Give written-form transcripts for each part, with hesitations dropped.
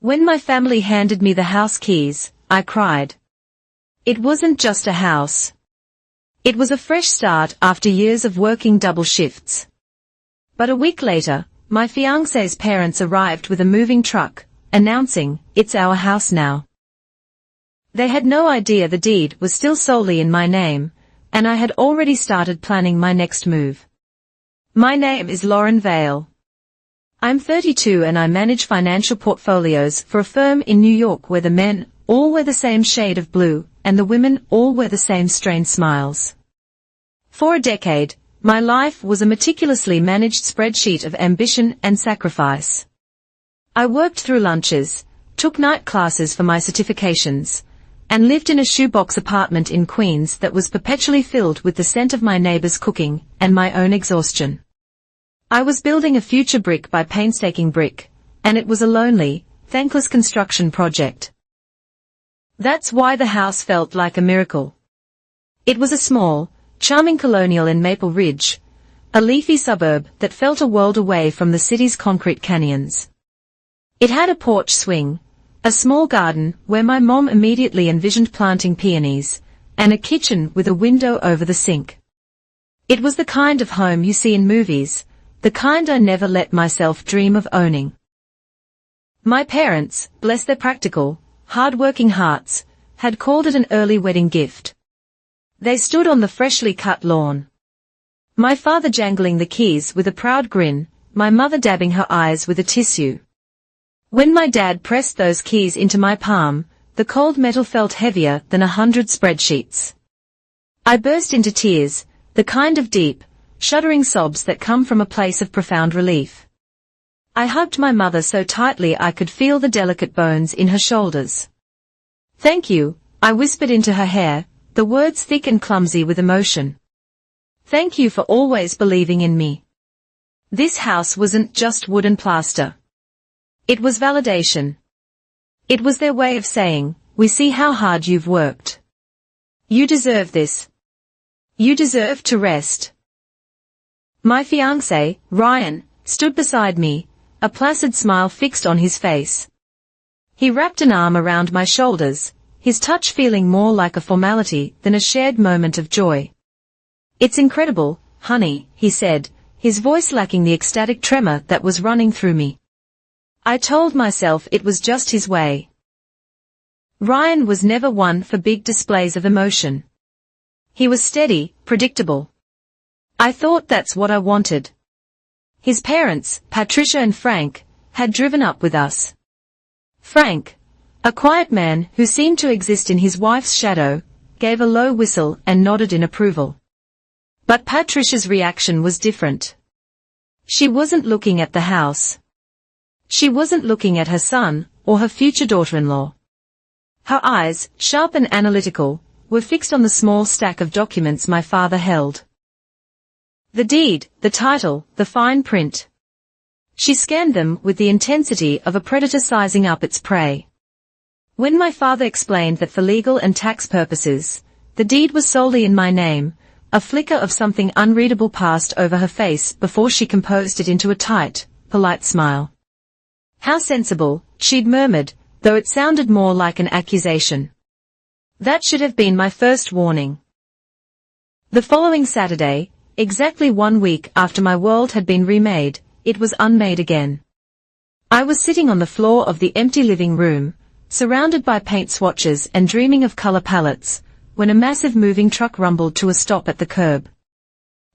When my family handed me the house keys, I cried. It wasn't just a house. It was a fresh start after years of working double shifts. But a week later, my fiancé's parents arrived with a moving truck, announcing, "It's our house now." They had no idea the deed was still solely in my name, and I had already started planning my next move. My name is Lauren Vale. I'm 32 and I manage financial portfolios for a firm in New York where the men all wear the same shade of blue, and the women all wear the same strained smiles. For a decade, my life was a meticulously managed spreadsheet of ambition and sacrifice. I worked through lunches, took night classes for my certifications, and lived in a shoebox apartment in Queens that was perpetually filled with the scent of my neighbors' cooking and my own exhaustion. I was building a future brick by painstaking brick, and it was a lonely, thankless construction project. That's why the house felt like a miracle. It was a small, charming colonial in Maple Ridge, a leafy suburb that felt a world away from the city's concrete canyons. It had a porch swing, a small garden where my mom immediately envisioned planting peonies, and a kitchen with a window over the sink. It was the kind of home you see in movies, the kind I never let myself dream of owning. My parents, bless their practical, hard-working hearts, had called it an early wedding gift. They stood on the freshly cut lawn. My father jangling the keys with a proud grin, my mother dabbing her eyes with a tissue. When my dad pressed those keys into my palm, the cold metal felt heavier than 100 spreadsheets. I burst into tears, the kind of deep, shuddering sobs that come from a place of profound relief. I hugged my mother so tightly I could feel the delicate bones in her shoulders. "Thank you," I whispered into her hair, the words thick and clumsy with emotion. "Thank you for always believing in me." This house wasn't just wood and plaster. It was validation. It was their way of saying, "We see how hard you've worked. You deserve this. You deserve to rest." My fiancé, Ryan, stood beside me, a placid smile fixed on his face. He wrapped an arm around my shoulders, his touch feeling more like a formality than a shared moment of joy. "It's incredible, honey," he said, his voice lacking the ecstatic tremor that was running through me. I told myself it was just his way. Ryan was never one for big displays of emotion. He was steady, predictable. I thought that's what I wanted. His parents, Patricia and Frank, had driven up with us. Frank, a quiet man who seemed to exist in his wife's shadow, gave a low whistle and nodded in approval. But Patricia's reaction was different. She wasn't looking at the house. She wasn't looking at her son, or her future daughter-in-law. Her eyes, sharp and analytical, were fixed on the small stack of documents my father held. The deed, the title, the fine print. She scanned them with the intensity of a predator sizing up its prey. When my father explained that for legal and tax purposes, the deed was solely in my name, a flicker of something unreadable passed over her face before she composed it into a tight, polite smile. "How sensible," she'd murmured, though it sounded more like an accusation. That should have been my first warning. The following Saturday, exactly 1 week after my world had been remade, it was unmade again. I was sitting on the floor of the empty living room, surrounded by paint swatches and dreaming of color palettes, when a massive moving truck rumbled to a stop at the curb.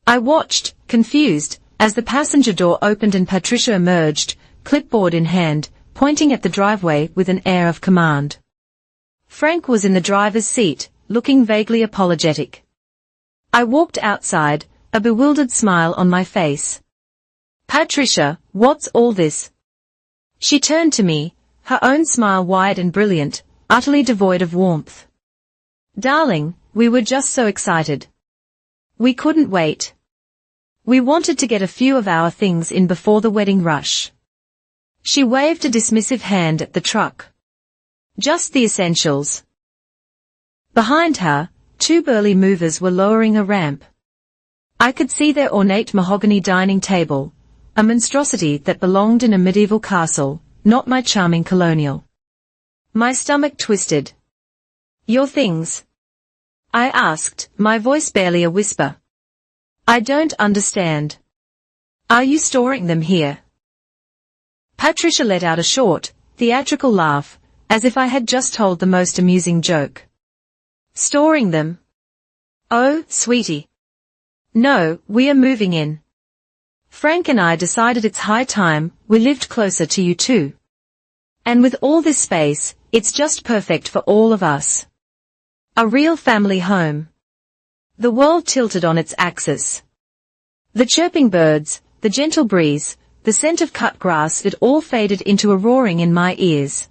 I watched, confused, as the passenger door opened and Patricia emerged, clipboard in hand, pointing at the driveway with an air of command. Frank was in the driver's seat, looking vaguely apologetic. I walked outside, a bewildered smile on my face. "Patricia, what's all this?" She turned to me, her own smile wide and brilliant, utterly devoid of warmth. "Darling, we were just so excited. We couldn't wait. We wanted to get a few of our things in before the wedding rush." She waved a dismissive hand at the truck. "Just the essentials." Behind her, 2 burly movers were lowering a ramp. I could see their ornate mahogany dining table, a monstrosity that belonged in a medieval castle, not my charming colonial. My stomach twisted. Your things? I asked, my voice barely a whisper. I don't understand. Are you storing them here? Patricia let out a short, theatrical laugh, as if I had just told the most amusing joke. Storing them? Oh, sweetie. No, we are moving in. Frank and I decided it's high time we lived closer to you too. And with all this space, it's just perfect for all of us. A real family home. The world tilted on its axis. The chirping birds, the gentle breeze, the scent of cut grass, it all faded into a roaring in my ears.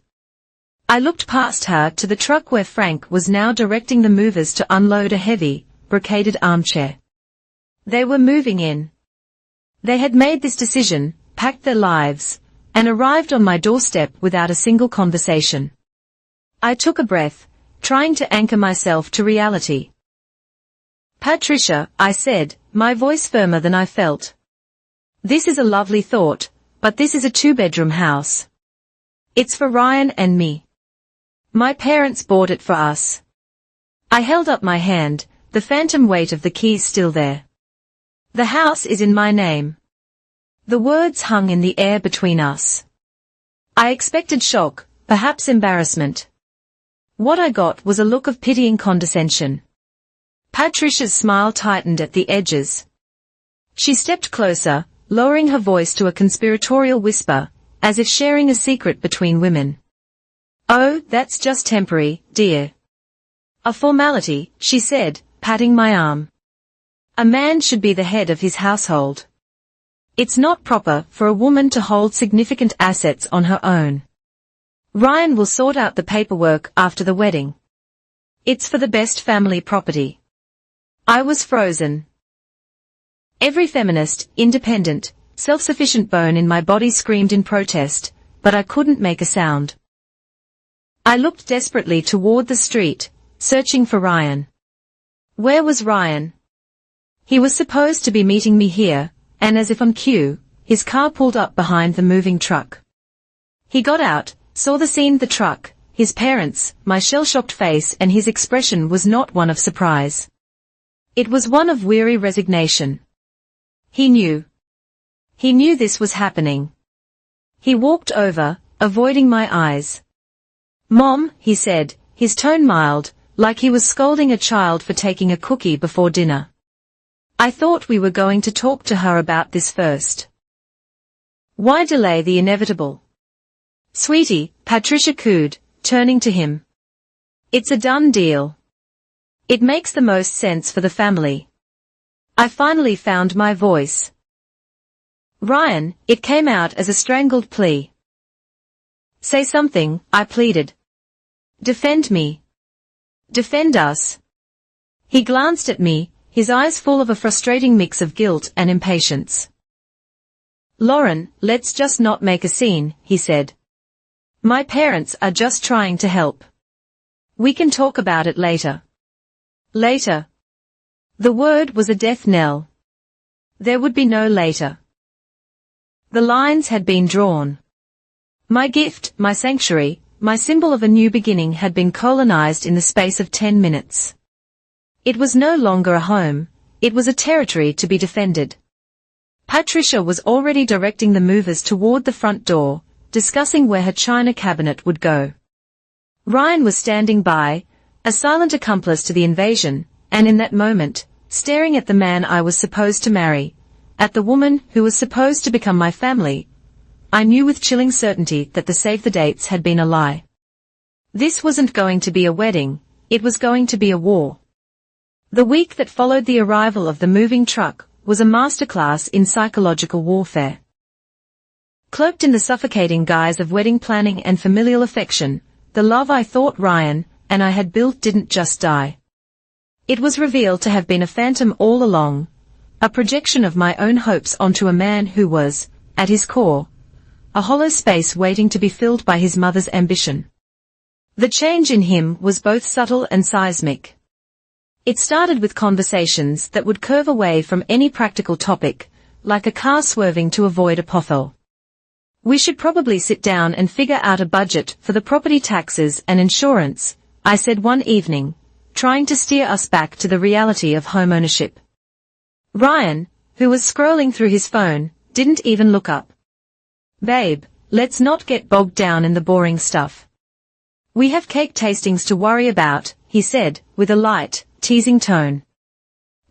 I looked past her to the truck where Frank was now directing the movers to unload a heavy, brocaded armchair. They were moving in. They had made this decision, packed their lives, and arrived on my doorstep without a single conversation. I took a breath, trying to anchor myself to reality. Patricia, I said, my voice firmer than I felt. This is a lovely thought, but this is a two-bedroom house. It's for Ryan and me. My parents bought it for us. I held up my hand, the phantom weight of the keys still there. The house is in my name. The words hung in the air between us. I expected shock, perhaps embarrassment. What I got was a look of pitying condescension. Patricia's smile tightened at the edges. She stepped closer, lowering her voice to a conspiratorial whisper, as if sharing a secret between women. Oh, that's just temporary, dear. A formality, she said, patting my arm. A man should be the head of his household. It's not proper for a woman to hold significant assets on her own. Ryan will sort out the paperwork after the wedding. It's for the best family property. I was frozen. Every feminist, independent, self-sufficient bone in my body screamed in protest, but I couldn't make a sound. I looked desperately toward the street, searching for Ryan. Where was Ryan? He was supposed to be meeting me here, and as if on cue, his car pulled up behind the moving truck. He got out, saw the scene, the truck, his parents, my shell-shocked face, and his expression was not one of surprise. It was one of weary resignation. He knew. He knew this was happening. He walked over, avoiding my eyes. Mom, he said, his tone mild, like he was scolding a child for taking a cookie before dinner. I thought we were going to talk to her about this first. Why delay the inevitable? Sweetie, Patricia cooed, turning to him. It's a done deal. It makes the most sense for the family. I finally found my voice. Ryan, it came out as a strangled plea. Say something, I pleaded. Defend me. Defend us. He glanced at me, his eyes full of a frustrating mix of guilt and impatience. Lauren, let's just not make a scene, he said. My parents are just trying to help. We can talk about it later. Later. The word was a death knell. There would be no later. The lines had been drawn. My gift, my sanctuary, my symbol of a new beginning had been colonized in the space of 10 minutes. It was no longer a home, it was a territory to be defended. Patricia was already directing the movers toward the front door, discussing where her china cabinet would go. Ryan was standing by, a silent accomplice to the invasion, and in that moment, staring at the man I was supposed to marry, at the woman who was supposed to become my family, I knew with chilling certainty that the save the dates had been a lie. This wasn't going to be a wedding, it was going to be a war. The week that followed the arrival of the moving truck was a masterclass in psychological warfare. Cloaked in the suffocating guise of wedding planning and familial affection, the love I thought Ryan and I had built didn't just die. It was revealed to have been a phantom all along, a projection of my own hopes onto a man who was, at his core, a hollow space waiting to be filled by his mother's ambition. The change in him was both subtle and seismic. It started with conversations that would curve away from any practical topic, like a car swerving to avoid a pothole. We should probably sit down and figure out a budget for the property taxes and insurance, I said one evening, trying to steer us back to the reality of homeownership. Ryan, who was scrolling through his phone, didn't even look up. Babe, let's not get bogged down in the boring stuff. We have cake tastings to worry about, he said, with a light, teasing tone.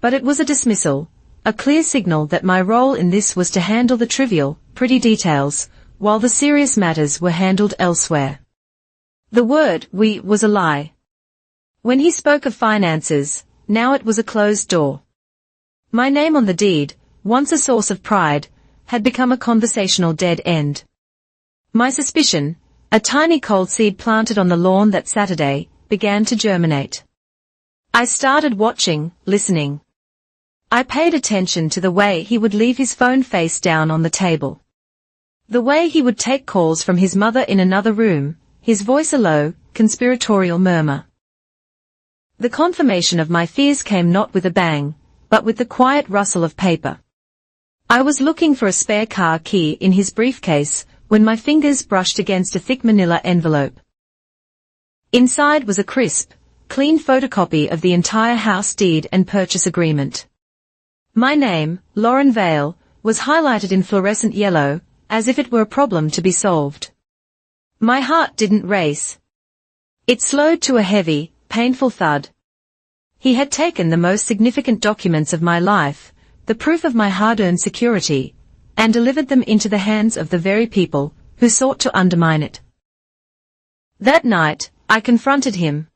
But it was a dismissal, a clear signal that my role in this was to handle the trivial, pretty details, while the serious matters were handled elsewhere. The word "we" was a lie. When he spoke of finances, now it was a closed door. My name on the deed, once a source of pride, had become a conversational dead end. My suspicion, a tiny cold seed planted on the lawn that Saturday, began to germinate. I started watching, listening. I paid attention to the way he would leave his phone face down on the table. The way he would take calls from his mother in another room, his voice a low, conspiratorial murmur. The confirmation of my fears came not with a bang, but with the quiet rustle of paper. I was looking for a spare car key in his briefcase when my fingers brushed against a thick manila envelope. Inside was a crisp, clean photocopy of the entire house deed and purchase agreement. My name, Lauren Vale, was highlighted in fluorescent yellow, as if it were a problem to be solved. My heart didn't race. It slowed to a heavy, painful thud. He had taken the most significant documents of my life, the proof of my hard-earned security, and delivered them into the hands of the very people who sought to undermine it. That night, I confronted him.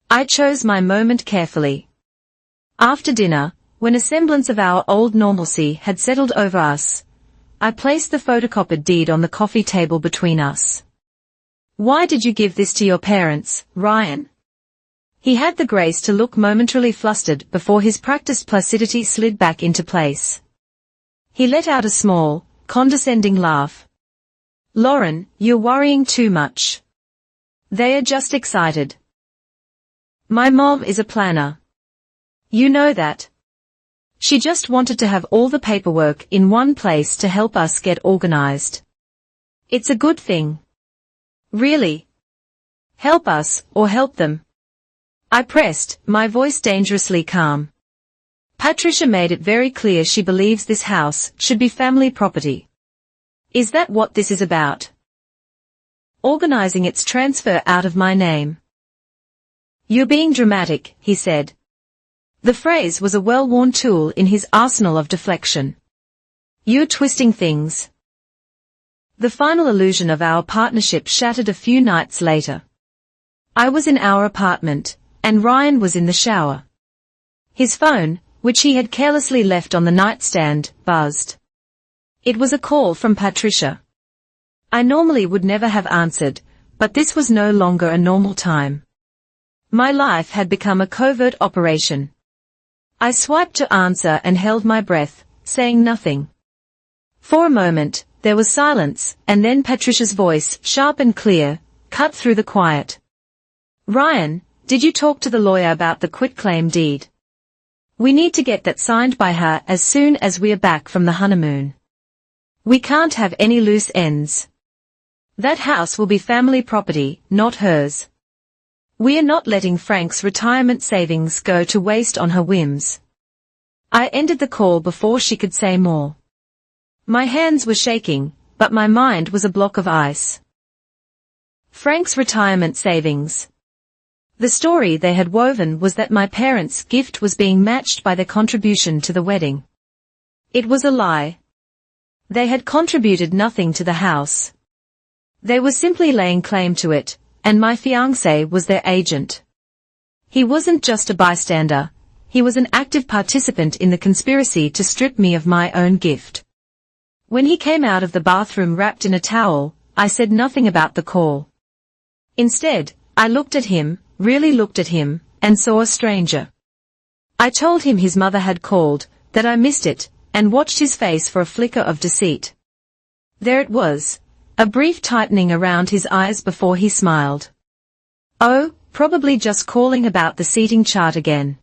I chose my moment carefully. After dinner, when a semblance of our old normalcy had settled over us, I placed the photocopied deed on the coffee table between us. Why did you give this to your parents, Ryan? He had the grace to look momentarily flustered before his practiced placidity slid back into place. He let out a small, condescending laugh. Lauren, you're worrying too much. They are just excited. My mom is a planner. You know that. She just wanted to have all the paperwork in one place to help us get organized. It's a good thing. Really? Help us, or help them? I pressed, my voice dangerously calm. Patricia made it very clear she believes this house should be family property. Is that what this is about? Organizing its transfer out of my name. You're being dramatic, he said. The phrase was a well-worn tool in his arsenal of deflection. You're twisting things. The final illusion of our partnership shattered a few nights later. I was in our apartment, and Ryan was in the shower. His phone, which he had carelessly left on the nightstand, buzzed. It was a call from Patricia. I normally would never have answered, but this was no longer a normal time. My life had become a covert operation. I swiped to answer and held my breath, saying nothing. For a moment, there was silence, and then Patricia's voice, sharp and clear, cut through the quiet. Ryan, did you talk to the lawyer about the quitclaim deed? We need to get that signed by her as soon as we are back from the honeymoon. We can't have any loose ends. That house will be family property, not hers. We are not letting Frank's retirement savings go to waste on her whims. I ended the call before she could say more. My hands were shaking, but my mind was a block of ice. Frank's retirement savings. The story they had woven was that my parents' gift was being matched by their contribution to the wedding. It was a lie. They had contributed nothing to the house. They were simply laying claim to it, and my fiancé was their agent. He wasn't just a bystander, he was an active participant in the conspiracy to strip me of my own gift. When he came out of the bathroom wrapped in a towel, I said nothing about the call. Instead, I looked at him, really looked at him, and saw a stranger. I told him his mother had called, that I missed it, and watched his face for a flicker of deceit. There it was, a brief tightening around his eyes before he smiled. Oh, probably just calling about the seating chart again.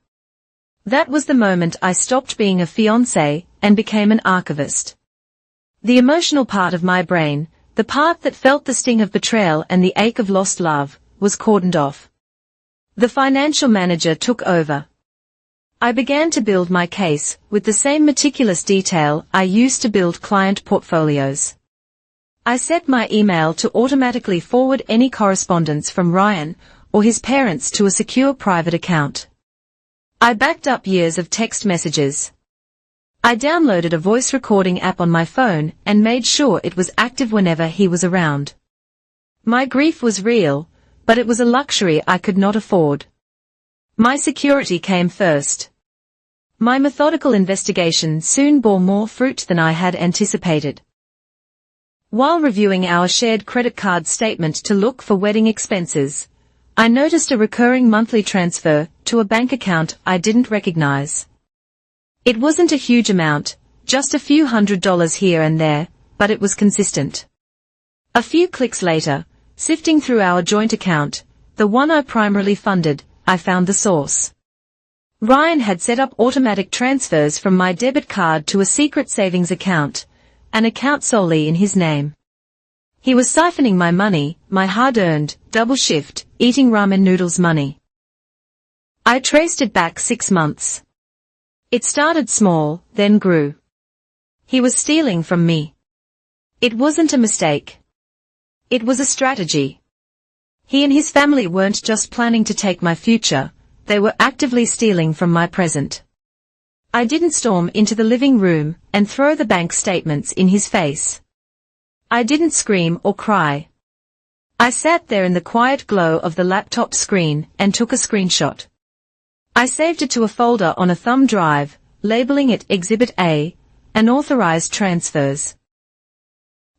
That was the moment I stopped being a fiancé and became an archivist. The emotional part of my brain, the part that felt the sting of betrayal and the ache of lost love, was cordoned off. The financial manager took over. I began to build my case, with the same meticulous detail I used to build client portfolios. I set my email to automatically forward any correspondence from Ryan or his parents to a secure private account. I backed up years of text messages. I downloaded a voice recording app on my phone and made sure it was active whenever he was around. My grief was real, but it was a luxury I could not afford. My security came first. My methodical investigation soon bore more fruit than I had anticipated. While reviewing our shared credit card statement to look for wedding expenses, I noticed a recurring monthly transfer to a bank account I didn't recognize. It wasn't a huge amount, just a few $100s here and there, but it was consistent. A few clicks later, sifting through our joint account, the one I primarily funded, I found the source. Ryan had set up automatic transfers from my debit card to a secret savings account, an account solely in his name. He was siphoning my money, my hard-earned, double-shift, eating ramen noodles money. I traced it back 6 months. It started small, then grew. He was stealing from me. It wasn't a mistake. It was a strategy. He and his family weren't just planning to take my future, they were actively stealing from my present. I didn't storm into the living room and throw the bank statements in his face. I didn't scream or cry. I sat there in the quiet glow of the laptop screen and took a screenshot. I saved it to a folder on a thumb drive, labeling it Exhibit A, unauthorized transfers.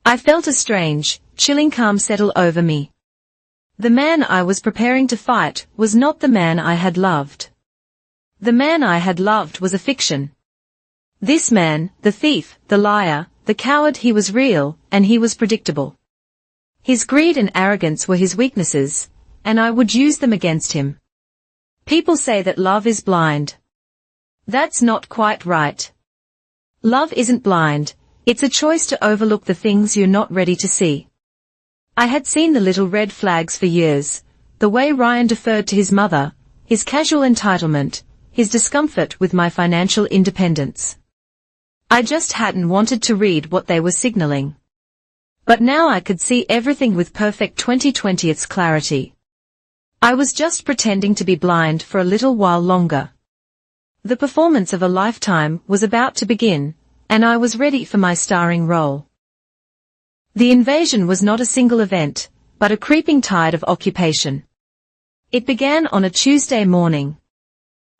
I felt a strange, chilling calm settle over me. The man I was preparing to fight was not the man I had loved. The man I had loved was a fiction. This man, the thief, the liar, the coward, he was real, and he was predictable. His greed and arrogance were his weaknesses, and I would use them against him. People say that love is blind. That's not quite right. Love isn't blind, it's a choice to overlook the things you're not ready to see. I had seen the little red flags for years, the way Ryan deferred to his mother, his casual entitlement, his discomfort with my financial independence. I just hadn't wanted to read what they were signaling. But now I could see everything with perfect 2020's clarity. I was just pretending to be blind for a little while longer. The performance of a lifetime was about to begin, and I was ready for my starring role. The invasion was not a single event, but a creeping tide of occupation. It began on a Tuesday morning.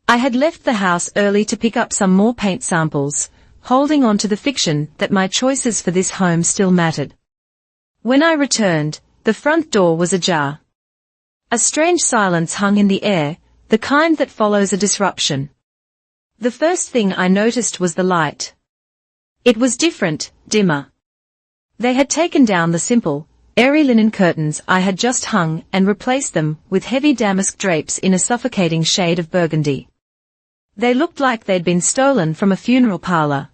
I had left the house early to pick up some more paint samples, holding on to the fiction that my choices for this home still mattered. When I returned, the front door was ajar. A strange silence hung in the air, the kind that follows a disruption. The first thing I noticed was the light. It was different, dimmer. They had taken down the simple, airy linen curtains I had just hung and replaced them with heavy damask drapes in a suffocating shade of burgundy. They looked like they'd been stolen from a funeral parlor.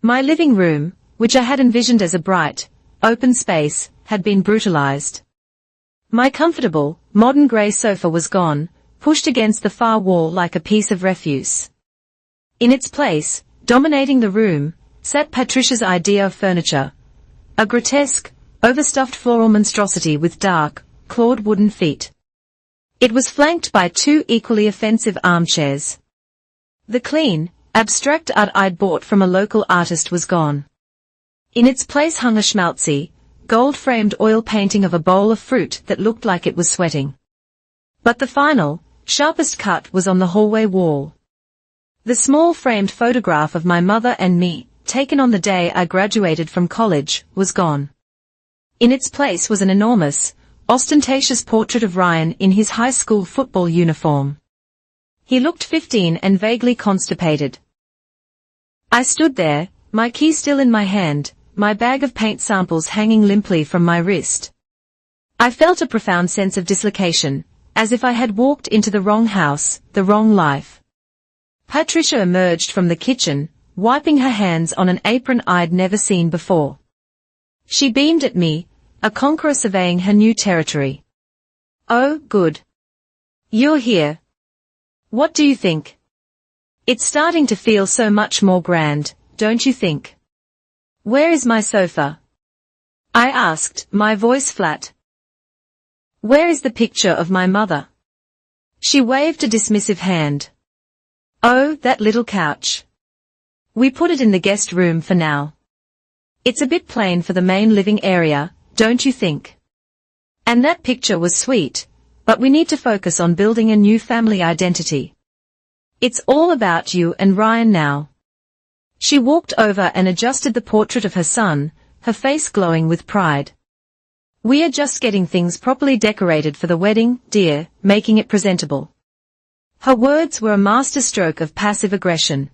My living room, which I had envisioned as a bright, open space, had been brutalized. My comfortable, modern grey sofa was gone, pushed against the far wall like a piece of refuse. In its place, dominating the room, sat Patricia's idea of furniture, a grotesque, overstuffed floral monstrosity with dark, clawed wooden feet. It was flanked by 2 equally offensive armchairs. The clean, abstract art I'd bought from a local artist was gone. In its place hung a schmaltzy, gold-framed oil painting of a bowl of fruit that looked like it was sweating. But the final, sharpest cut was on the hallway wall. The small framed photograph of my mother and me, taken on the day I graduated from college, was gone. In its place was an enormous, ostentatious portrait of Ryan in his high school football uniform. He looked 15 and vaguely constipated. I stood there, my key still in my hand, my bag of paint samples hanging limply from my wrist. I felt a profound sense of dislocation, as if I had walked into the wrong house, the wrong life. Patricia emerged from the kitchen, wiping her hands on an apron I'd never seen before. She beamed at me, a conqueror surveying her new territory. "Oh, good. You're here. What do you think? It's starting to feel so much more grand, don't you think? Where is my sofa?" I asked, my voice flat. "Where is the picture of my mother?" She waved a dismissive hand. "Oh, that little couch. We put it in the guest room for now. It's a bit plain for the main living area, don't you think? And that picture was sweet, but we need to focus on building a new family identity. It's all about you and Ryan now." She walked over and adjusted the portrait of her son, her face glowing with pride. "We are just getting things properly decorated for the wedding, dear, making it presentable." Her words were a masterstroke of passive aggression.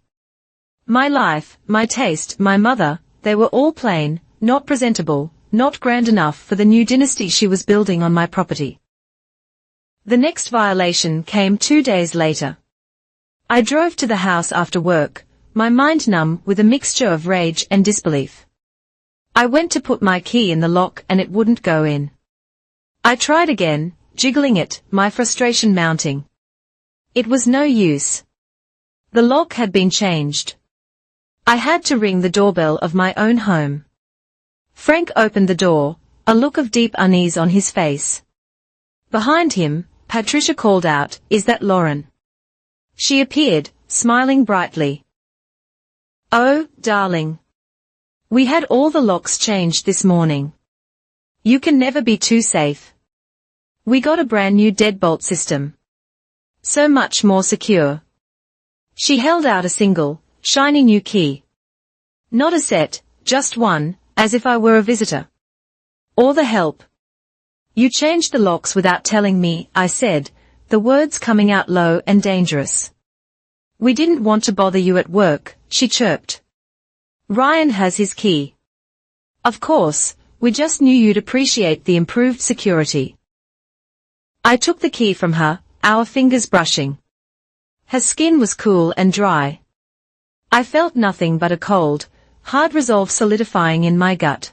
My life, my taste, my mother, they were all plain, not presentable, not grand enough for the new dynasty she was building on my property. The next violation came 2 days later. I drove to the house after work, my mind numb with a mixture of rage and disbelief. I went to put my key in the lock and it wouldn't go in. I tried again, jiggling it, my frustration mounting. It was no use. The lock had been changed. I had to ring the doorbell of my own home. Frank opened the door, a look of deep unease on his face. Behind him, Patricia called out, "Is that Lauren?" She appeared, smiling brightly. "Oh, darling. We had all the locks changed this morning. You can never be too safe. We got a brand new deadbolt system. So much more secure." She held out a single, shiny new key. Not a set, just one, as if I were a visitor. "Or the help. You changed the locks without telling me," I said, the words coming out low and dangerous. "We didn't want to bother you at work," she chirped. "Ryan has his key. Of course, we just knew you'd appreciate the improved security." I took the key from her, our fingers brushing. Her skin was cool and dry. I felt nothing but a cold, hard resolve solidifying in my gut.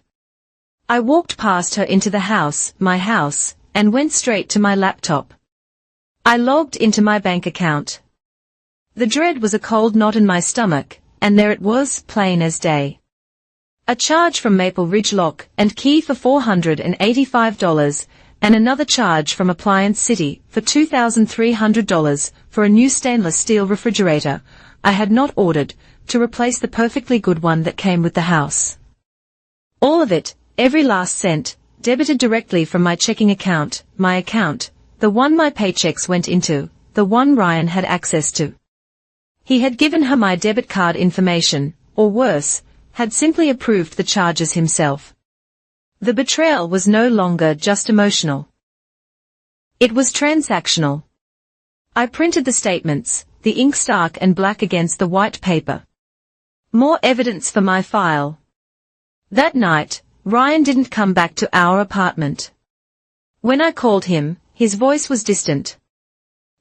I walked past her into the house, my house, and went straight to my laptop. I logged into my bank account. The dread was a cold knot in my stomach, and there it was, plain as day. A charge from Maple Ridge Lock and Key for $485, and another charge from Appliance City for $2,300 for a new stainless steel refrigerator I had not ordered, to replace the perfectly good one that came with the house. All of it, every last cent, debited directly from my checking account, the one my paychecks went into, the one Ryan had access to. He had given her my debit card information, or worse, had simply approved the charges himself. The betrayal was no longer just emotional. It was transactional. I printed the statements, the ink stark and black against the white paper. More evidence for my file. That night, Ryan didn't come back to our apartment. When I called him, his voice was distant.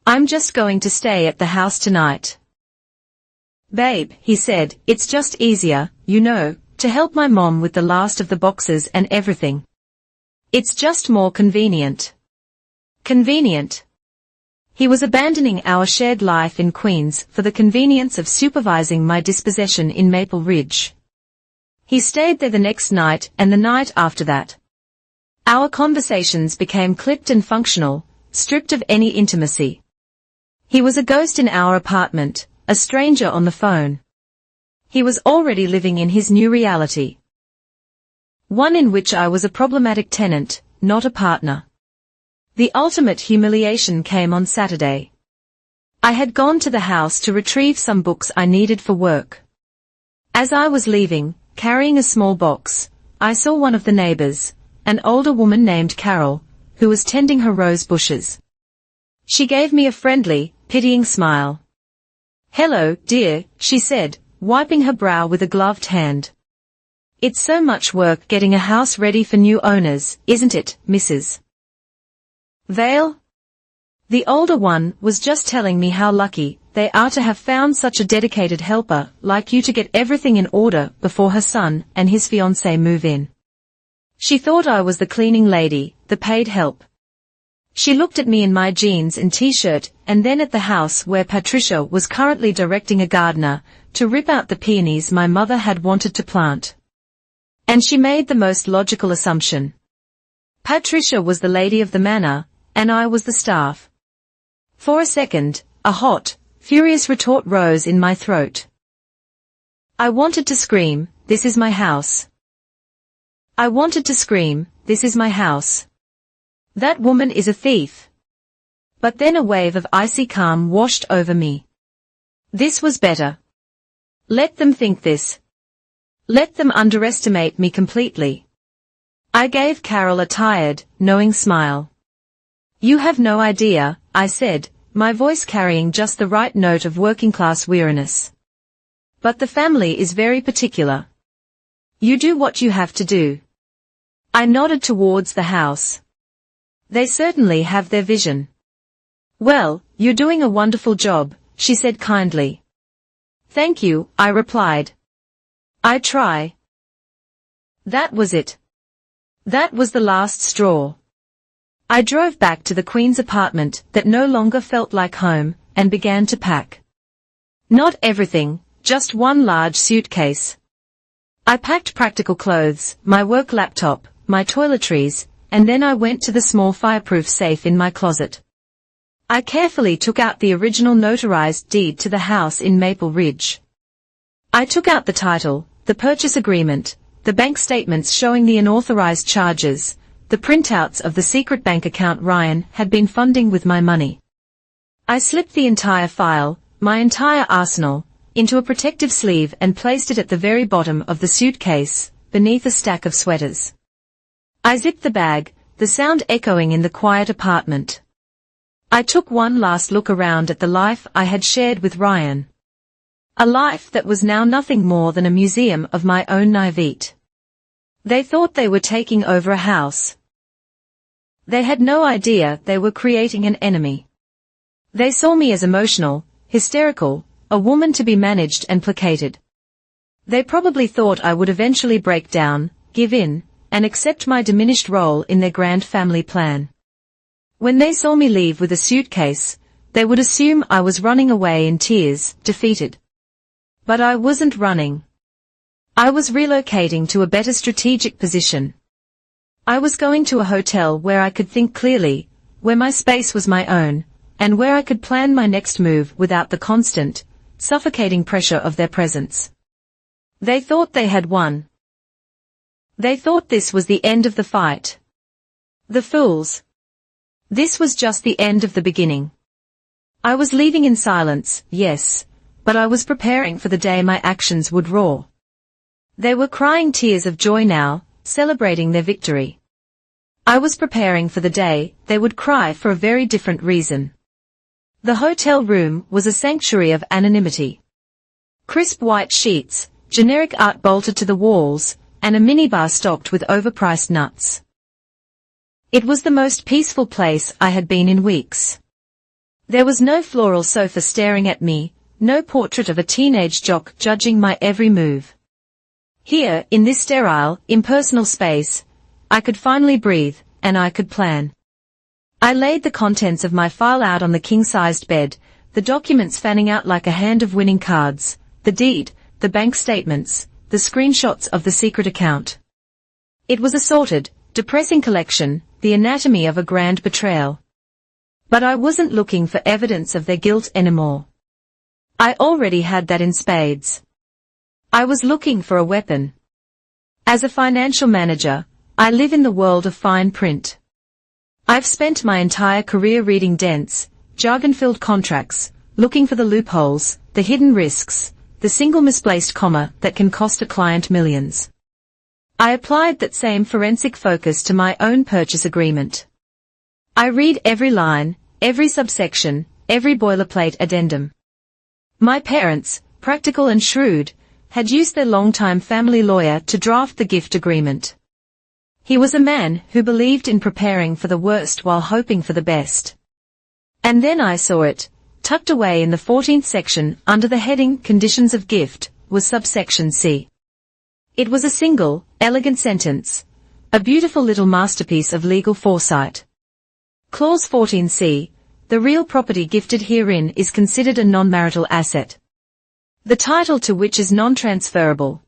"I'm just going to stay at the house tonight." "Babe," he said, "it's just easier, you know, to help my mom with the last of the boxes and everything. It's just more convenient." Convenient. He was abandoning our shared life in Queens for the convenience of supervising my dispossession in Maple Ridge. He stayed there the next night and the night after that. Our conversations became clipped and functional, stripped of any intimacy. He was a ghost in our apartment, a stranger on the phone. He was already living in his new reality. One in which I was a problematic tenant, not a partner. The ultimate humiliation came on Saturday. I had gone to the house to retrieve some books I needed for work. As I was leaving, carrying a small box, I saw one of the neighbors, an older woman named Carol, who was tending her rose bushes. She gave me a friendly, pitying smile. "Hello, dear," she said, wiping her brow with a gloved hand. "It's so much work getting a house ready for new owners, isn't it, Mrs. Vale?" The older one was just telling me how lucky they are to have found such a dedicated helper like you to get everything in order before her son and his fiancé move in. She thought I was the cleaning lady, the paid help. She looked at me in my jeans and t-shirt and then at the house where Patricia was currently directing a gardener to rip out the peonies my mother had wanted to plant. And she made the most logical assumption. Patricia was the lady of the manor, and I was the staff. For a second, a hot, furious retort rose in my throat. I wanted to scream, "This is my house." I wanted to scream, "This is my house. That woman is a thief." But then a wave of icy calm washed over me. This was better. Let them think this. Let them underestimate me completely. I gave Carol a tired, knowing smile. "You have no idea," I said, my voice carrying just the right note of working-class weariness. "But the family is very particular. You do what you have to do." I nodded towards the house. "They certainly have their vision." "Well, you're doing a wonderful job," she said kindly. "Thank you," I replied. "I try." That was it. That was the last straw. I drove back to the Queen's apartment that no longer felt like home, and began to pack. Not everything, just one large suitcase. I packed practical clothes, my work laptop, my toiletries, and then I went to the small fireproof safe in my closet. I carefully took out the original notarized deed to the house in Maple Ridge. I took out the title, the purchase agreement, the bank statements showing the unauthorized charges, the printouts of the secret bank account Ryan had been funding with my money. I slipped the entire file, my entire arsenal, into a protective sleeve and placed it at the very bottom of the suitcase, beneath a stack of sweaters. I zipped the bag, the sound echoing in the quiet apartment. I took one last look around at the life I had shared with Ryan. A life that was now nothing more than a museum of my own naivete. They thought they were taking over a house. They had no idea they were creating an enemy. They saw me as emotional, hysterical, a woman to be managed and placated. They probably thought I would eventually break down, give in, and accept my diminished role in their grand family plan. When they saw me leave with a suitcase, they would assume I was running away in tears, defeated. But I wasn't running. I was relocating to a better strategic position. I was going to a hotel where I could think clearly, where my space was my own, and where I could plan my next move without the constant, suffocating pressure of their presence. They thought they had won. They thought this was the end of the fight. The fools. This was just the end of the beginning. I was leaving in silence, yes, but I was preparing for the day my actions would roar. They were crying tears of joy now, celebrating their victory. I was preparing for the day they would cry for a very different reason. The hotel room was a sanctuary of anonymity. Crisp white sheets, generic art bolted to the walls, and a minibar stocked with overpriced nuts. It was the most peaceful place I had been in weeks. There was no floral sofa staring at me, no portrait of a teenage jock judging my every move. Here, in this sterile, impersonal space, I could finally breathe, and I could plan. I laid the contents of my file out on the king-sized bed, the documents fanning out like a hand of winning cards, the deed, the bank statements, the screenshots of the secret account. It was a sorted, depressing collection, the anatomy of a grand betrayal. But I wasn't looking for evidence of their guilt anymore. I already had that in spades. I was looking for a weapon. As a financial manager, I live in the world of fine print. I've spent my entire career reading dense, jargon-filled contracts, looking for the loopholes, the hidden risks, the single misplaced comma that can cost a client millions. I applied that same forensic focus to my own purchase agreement. I read every line, every subsection, every boilerplate addendum. My parents, practical and shrewd, had used their longtime family lawyer to draft the gift agreement. He was a man who believed in preparing for the worst while hoping for the best. And then I saw it, tucked away in the 14th section under the heading Conditions of Gift, was subsection C. It was a single, elegant sentence, a beautiful little masterpiece of legal foresight. Clause 14C. The real property gifted herein is considered a non-marital asset, the title to which is non-transferable.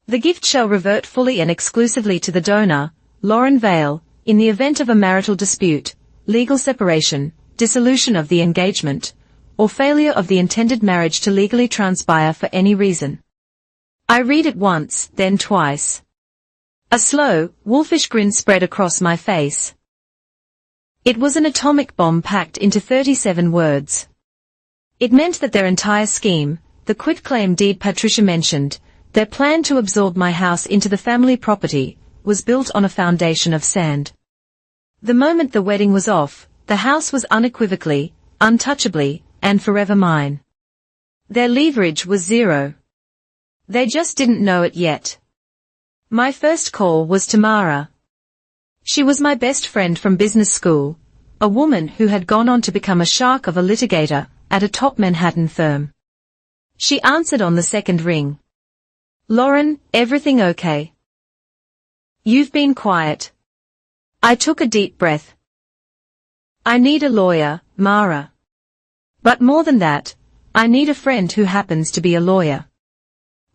The gift shall revert fully and exclusively to the donor, Lauren Vale, in the event of a marital dispute, legal separation, dissolution of the engagement, or failure of the intended marriage to legally transpire for any reason. I read it once, then twice. A slow, wolfish grin spread across my face. It was an atomic bomb packed into 37 words. It meant that their entire scheme, the quitclaim deed Patricia mentioned, their plan to absorb my house into the family property, was built on a foundation of sand. The moment the wedding was off, the house was unequivocally, untouchably, and forever mine. Their leverage was zero. They just didn't know it yet. My first call was to Mara. She was my best friend from business school, a woman who had gone on to become a shark of a litigator at a top Manhattan firm. She answered on the second ring. Lauren, everything okay? You've been quiet. I took a deep breath. I need a lawyer, Mara. But more than that, I need a friend who happens to be a lawyer.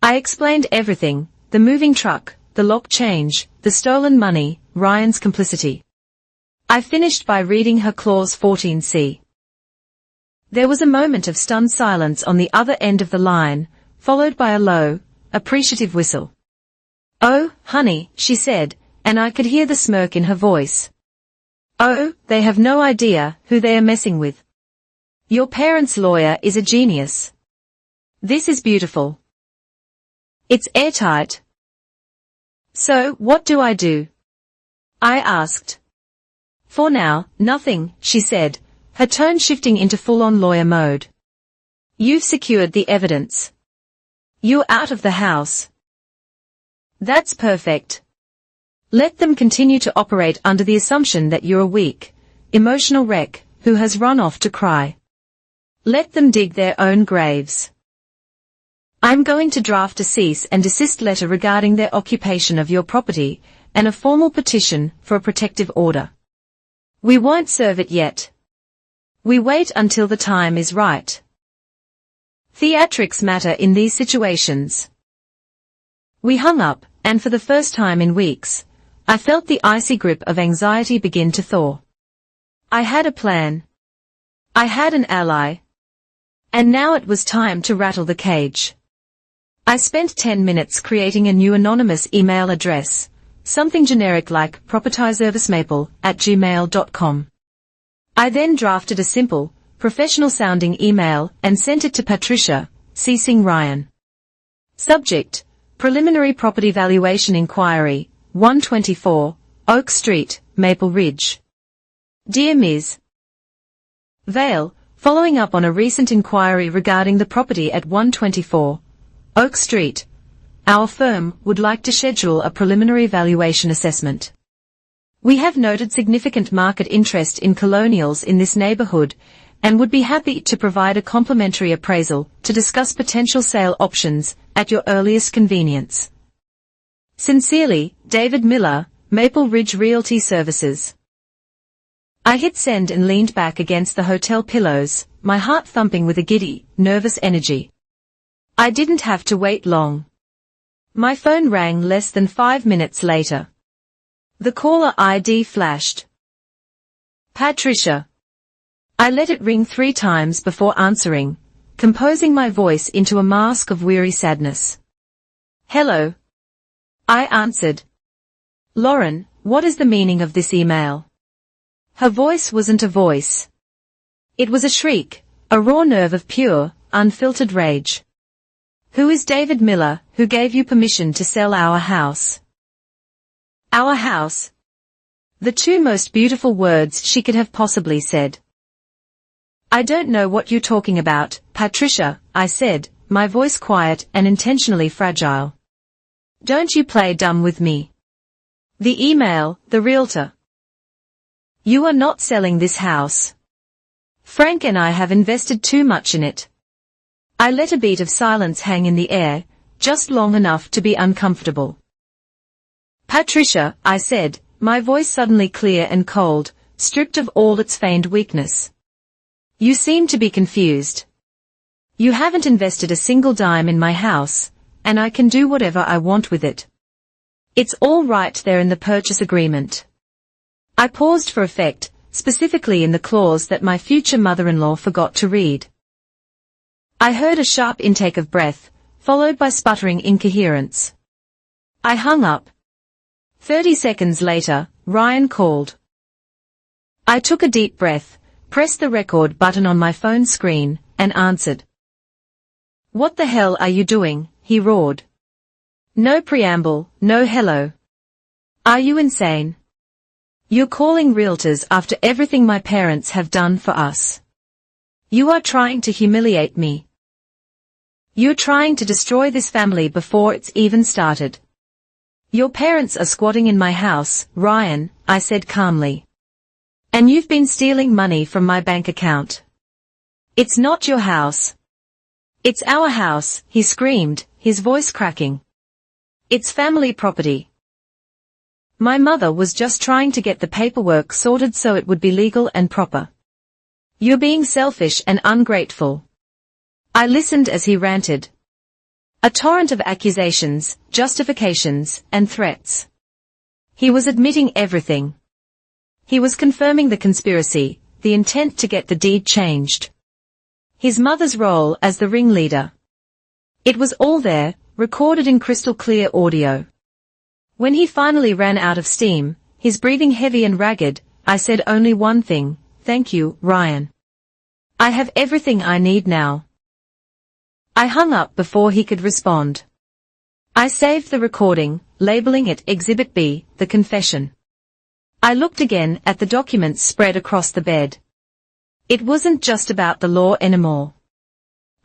I explained everything, the moving truck, the lock change, the stolen money, Ryan's complicity. I finished by reading her clause 14C. There was a moment of stunned silence on the other end of the line, followed by a low, appreciative whistle. Oh, honey, she said, and I could hear the smirk in her voice. Oh, they have no idea who they are messing with. Your parents' lawyer is a genius. This is beautiful. It's airtight. So, what do I do? I asked. For now, nothing, she said, her tone shifting into full-on lawyer mode. You've secured the evidence. You're out of the house. That's perfect. Let them continue to operate under the assumption that you're a weak, emotional wreck who has run off to cry. Let them dig their own graves. I'm going to draft a cease and desist letter regarding their occupation of your property, and a formal petition for a protective order. We won't serve it yet. We wait until the time is right. Theatrics matter in these situations. We hung up, and for the first time in weeks, I felt the icy grip of anxiety begin to thaw. I had a plan. I had an ally. And now it was time to rattle the cage. I spent 10 minutes creating a new anonymous email address, something generic like propertyservicemaple@gmail.com. I then drafted a simple, professional-sounding email and sent it to Patricia, CCing Ryan. Subject: Preliminary Property Valuation Inquiry, 124, Oak Street, Maple Ridge. Dear Ms. Vale, following up on a recent inquiry regarding the property at 124, Oak Street, our firm would like to schedule a preliminary valuation assessment. We have noted significant market interest in colonials in this neighborhood and would be happy to provide a complimentary appraisal to discuss potential sale options at your earliest convenience. Sincerely, David Miller, Maple Ridge Realty Services. I hit send and leaned back against the hotel pillows, my heart thumping with a giddy, nervous energy. I didn't have to wait long. My phone rang less than 5 minutes later. The caller ID flashed. Patricia. I let it ring 3 times before answering, composing my voice into a mask of weary sadness. Hello. I answered. Lauren, what is the meaning of this email? Her voice wasn't a voice. It was a shriek, a raw nerve of pure, unfiltered rage. Who is David Miller, who gave you permission to sell our house? Our house. The 2 most beautiful words she could have possibly said. I don't know what you're talking about, Patricia, I said, my voice quiet and intentionally fragile. Don't you play dumb with me. The email, the realtor. You are not selling this house. Frank and I have invested too much in it. I let a beat of silence hang in the air, just long enough to be uncomfortable. Patricia, I said, my voice suddenly clear and cold, stripped of all its feigned weakness. You seem to be confused. You haven't invested a single dime in my house, and I can do whatever I want with it. It's all right there in the purchase agreement. I paused for effect, specifically in the clause that my future mother-in-law forgot to read. I heard a sharp intake of breath, followed by sputtering incoherence. I hung up. 30 seconds later, Ryan called. I took a deep breath, pressed the record button on my phone screen, and answered. What the hell are you doing? He roared. No preamble, no hello. Are you insane? You're calling realtors after everything my parents have done for us. You are trying to humiliate me. You're trying to destroy this family before it's even started. Your parents are squatting in my house, Ryan, I said calmly. And you've been stealing money from my bank account. It's not your house. It's our house, he screamed, his voice cracking. It's family property. My mother was just trying to get the paperwork sorted so it would be legal and proper. You're being selfish and ungrateful. I listened as he ranted. A torrent of accusations, justifications, and threats. He was admitting everything. He was confirming the conspiracy, the intent to get the deed changed. His mother's role as the ringleader. It was all there, recorded in crystal clear audio. When he finally ran out of steam, his breathing heavy and ragged, I said only one thing, thank you, Ryan. I have everything I need now. I hung up before he could respond. I saved the recording, labeling it Exhibit B, the confession. I looked again at the documents spread across the bed. It wasn't just about the law anymore.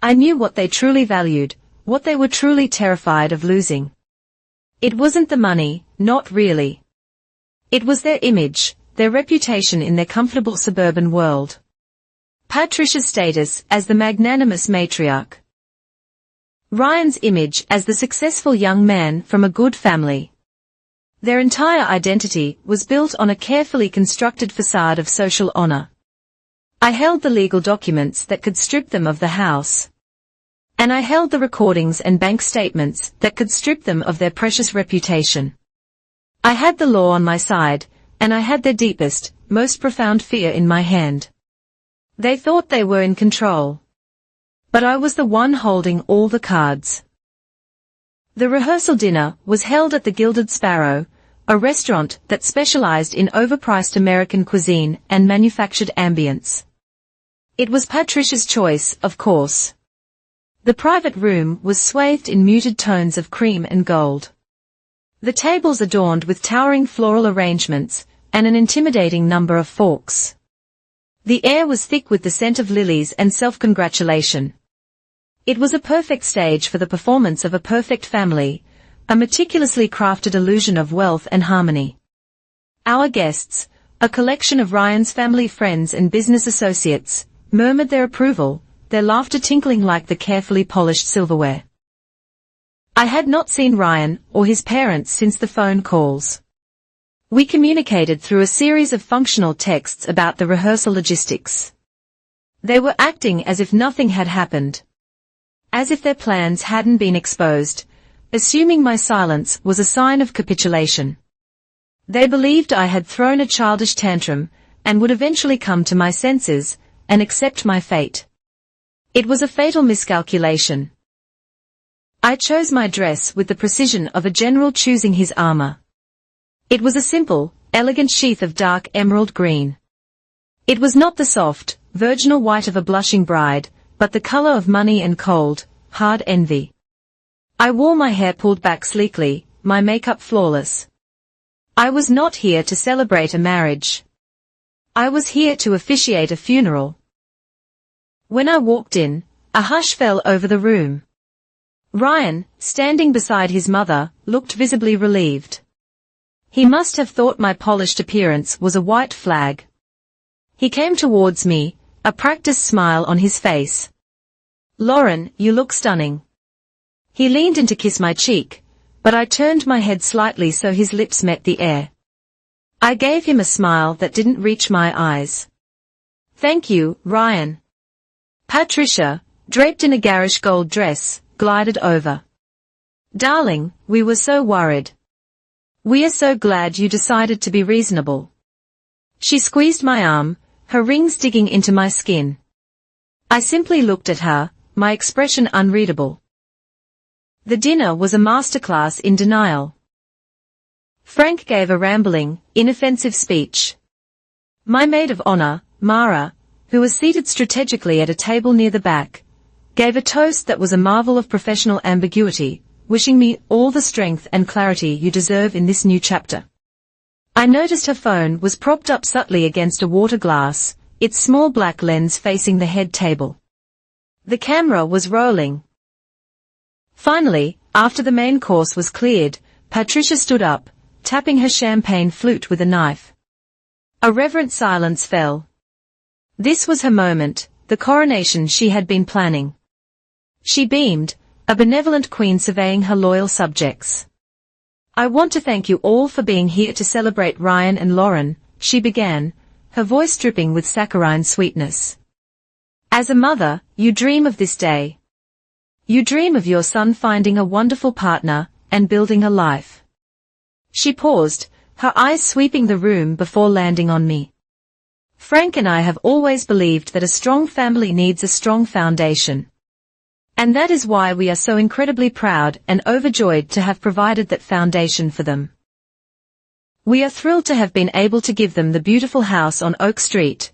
I knew what they truly valued, what they were truly terrified of losing. It wasn't the money, not really. It was their image, their reputation in their comfortable suburban world. Patricia's status as the magnanimous matriarch. Ryan's image as the successful young man from a good family. Their entire identity was built on a carefully constructed facade of social honor. I held the legal documents that could strip them of the house. And I held the recordings and bank statements that could strip them of their precious reputation. I had the law on my side, and I had their deepest, most profound fear in my hand. They thought they were in control. But I was the one holding all the cards. The rehearsal dinner was held at the Gilded Sparrow, a restaurant that specialized in overpriced American cuisine and manufactured ambience. It was Patricia's choice, of course. The private room was swathed in muted tones of cream and gold. The tables adorned with towering floral arrangements, and an intimidating number of forks. The air was thick with the scent of lilies and self-congratulation. It was a perfect stage for the performance of a perfect family, a meticulously crafted illusion of wealth and harmony. Our guests, a collection of Ryan's family friends and business associates, murmured their approval, their laughter tinkling like the carefully polished silverware. I had not seen Ryan or his parents since the phone calls. We communicated through a series of functional texts about the rehearsal logistics. They were acting as if nothing had happened. As if their plans hadn't been exposed, assuming my silence was a sign of capitulation. They believed I had thrown a childish tantrum, and would eventually come to my senses, and accept my fate. It was a fatal miscalculation. I chose my dress with the precision of a general choosing his armor. It was a simple, elegant sheath of dark emerald green. It was not the soft, virginal white of a blushing bride, but the color of money and cold, hard envy. I wore my hair pulled back sleekly, my makeup flawless. I was not here to celebrate a marriage. I was here to officiate a funeral. When I walked in, a hush fell over the room. Ryan, standing beside his mother, looked visibly relieved. He must have thought my polished appearance was a white flag. He came towards me, a practiced smile on his face. "Lauren, you look stunning." He leaned in to kiss my cheek, but I turned my head slightly so his lips met the air. I gave him a smile that didn't reach my eyes. "Thank you, Ryan." Patricia, draped in a garish gold dress, glided over. "Darling, we were so worried. We are so glad you decided to be reasonable." She squeezed my arm, her rings digging into my skin. I simply looked at her, my expression unreadable. The dinner was a masterclass in denial. Frank gave a rambling, inoffensive speech. My maid of honor, Mara, who was seated strategically at a table near the back, gave a toast that was a marvel of professional ambiguity, wishing me all the strength and clarity you deserve in this new chapter. I noticed her phone was propped up subtly against a water glass, its small black lens facing the head table. The camera was rolling. Finally, after the main course was cleared, Patricia stood up, tapping her champagne flute with a knife. A reverent silence fell. This was her moment, the coronation she had been planning. She beamed, a benevolent queen surveying her loyal subjects. "I want to thank you all for being here to celebrate Ryan and Lauren," she began, her voice dripping with saccharine sweetness. "As a mother, you dream of this day. You dream of your son finding a wonderful partner and building a life." She paused, her eyes sweeping the room before landing on me. "Frank and I have always believed that a strong family needs a strong foundation. And that is why we are so incredibly proud and overjoyed to have provided that foundation for them. We are thrilled to have been able to give them the beautiful house on Oak Street,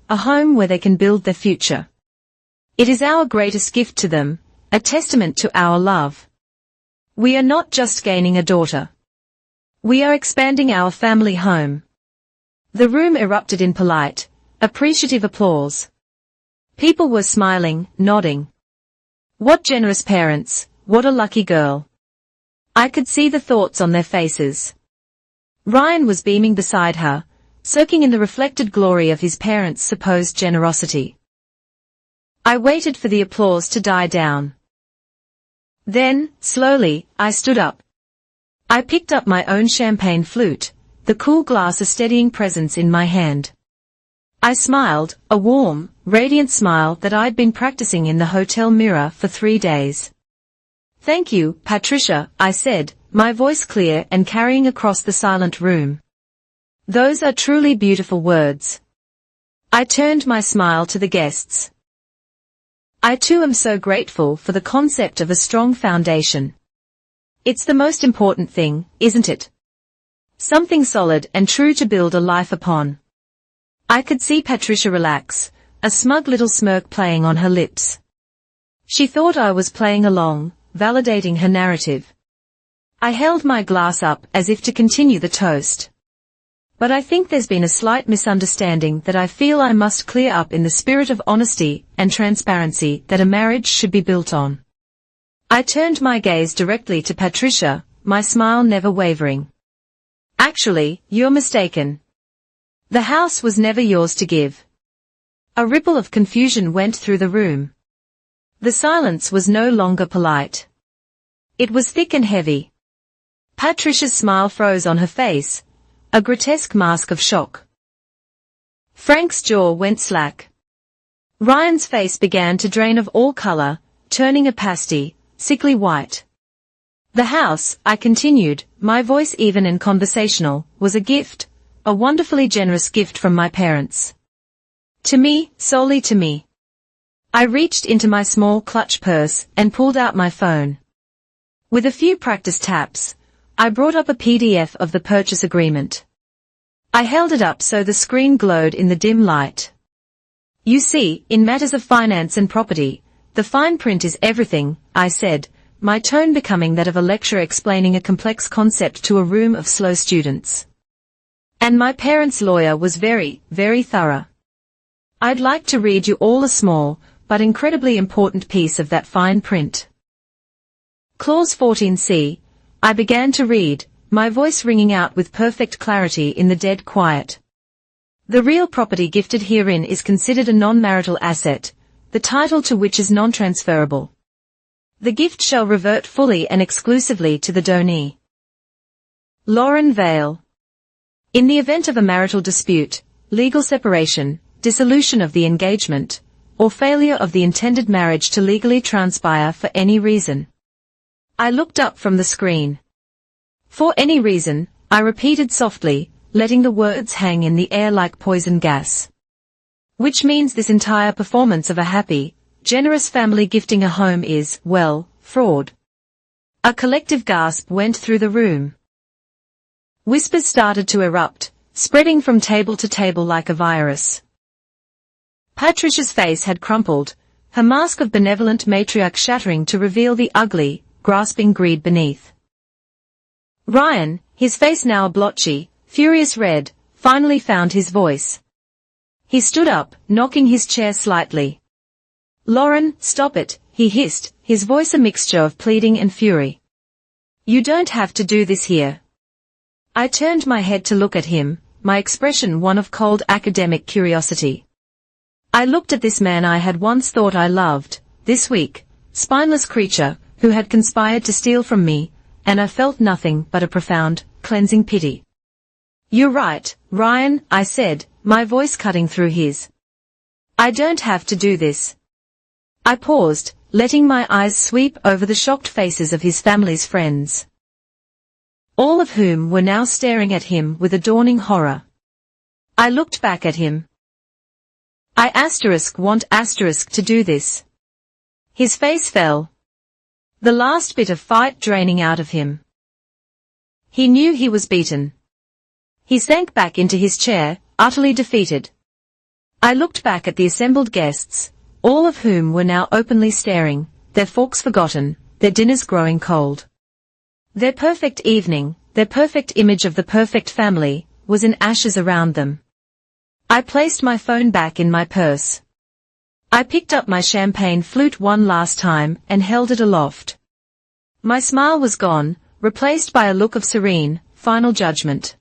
a home where they can build their future. It is our greatest gift to them, a testament to our love. We are not just gaining a daughter. We are expanding our family home." The room erupted in polite, appreciative applause. People were smiling, nodding. What generous parents, what a lucky girl. I could see the thoughts on their faces. Ryan was beaming beside her, soaking in the reflected glory of his parents' supposed generosity. I waited for the applause to die down. Then, slowly, I stood up. I picked up my own champagne flute, the cool glass a steadying presence in my hand. I smiled, a warm, radiant smile that I'd been practicing in the hotel mirror for 3 days. "Thank you, Patricia," I said, my voice clear and carrying across the silent room. "Those are truly beautiful words." I turned my smile to the guests. "I too am so grateful for the concept of a strong foundation. It's the most important thing, isn't it? Something solid and true to build a life upon." I could see Patricia relax, a smug little smirk playing on her lips. She thought I was playing along, validating her narrative. I held my glass up as if to continue the toast. "But I think there's been a slight misunderstanding that I feel I must clear up in the spirit of honesty and transparency that a marriage should be built on." I turned my gaze directly to Patricia, my smile never wavering. "Actually, you're mistaken. The house was never yours to give." A ripple of confusion went through the room. The silence was no longer polite. It was thick and heavy. Patricia's smile froze on her face, a grotesque mask of shock. Frank's jaw went slack. Ryan's face began to drain of all color, turning a pasty, sickly white. "The house," I continued, my voice even and conversational, "was a gift, a wonderfully generous gift from my parents. To me, solely to me." I reached into my small clutch purse and pulled out my phone. With a few practice taps, I brought up a PDF of the purchase agreement. I held it up so the screen glowed in the dim light. "You see, in matters of finance and property, the fine print is everything," I said, my tone becoming that of a lecturer explaining a complex concept to a room of slow students. And my parents' lawyer was very, very thorough. "I'd like to read you all a small, but incredibly important piece of that fine print. Clause 14C, I began to read, my voice ringing out with perfect clarity in the dead quiet. The real property gifted herein is considered a non-marital asset, the title to which is non-transferable. The gift shall revert fully and exclusively to the donee. Lauren Vale. In the event of a marital dispute, legal separation, dissolution of the engagement, or failure of the intended marriage to legally transpire for any reason. I looked up from the screen. For any reason, I repeated softly, letting the words hang in the air like poison gas. Which means this entire performance of a happy, generous family gifting a home is, well, fraud. A collective gasp went through the room. Whispers started to erupt, spreading from table to table like a virus. Patricia's face had crumpled, her mask of benevolent matriarch shattering to reveal the ugly, grasping greed beneath. Ryan, his face now a blotchy, furious red, finally found his voice. He stood up, knocking his chair slightly. "Lauren, stop it," he hissed, his voice a mixture of pleading and fury. "You don't have to do this here." I turned my head to look at him, my expression one of cold academic curiosity. I looked at this man I had once thought I loved, this weak, spineless creature, who had conspired to steal from me, and I felt nothing but a profound, cleansing pity. "You're right, Ryan," I said, my voice cutting through his. "I don't have to do this." I paused, letting my eyes sweep over the shocked faces of his family's friends, all of whom were now staring at him with a dawning horror. I looked back at him. "I want to do this." His face fell, the last bit of fight draining out of him. He knew he was beaten. He sank back into his chair, utterly defeated. I looked back at the assembled guests, all of whom were now openly staring, their forks forgotten, their dinners growing cold. Their perfect evening, their perfect image of the perfect family, was in ashes around them. I placed my phone back in my purse. I picked up my champagne flute one last time and held it aloft. My smile was gone, replaced by a look of serene, final judgment.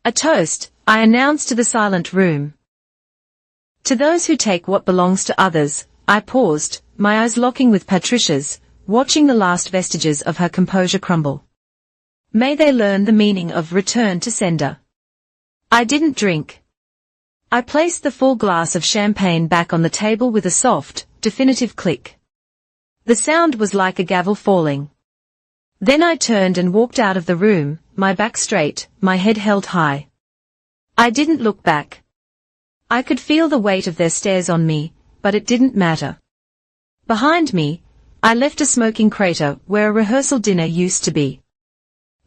"A toast," I announced to the silent room. "To those who take what belongs to others." I paused, my eyes locking with Patricia's, watching the last vestiges of her composure crumble. "May they learn the meaning of return to sender." I didn't drink. I placed the full glass of champagne back on the table with a soft, definitive click. The sound was like a gavel falling. Then I turned and walked out of the room, my back straight, my head held high. I didn't look back. I could feel the weight of their stares on me, but it didn't matter. Behind me, I left a smoking crater where a rehearsal dinner used to be.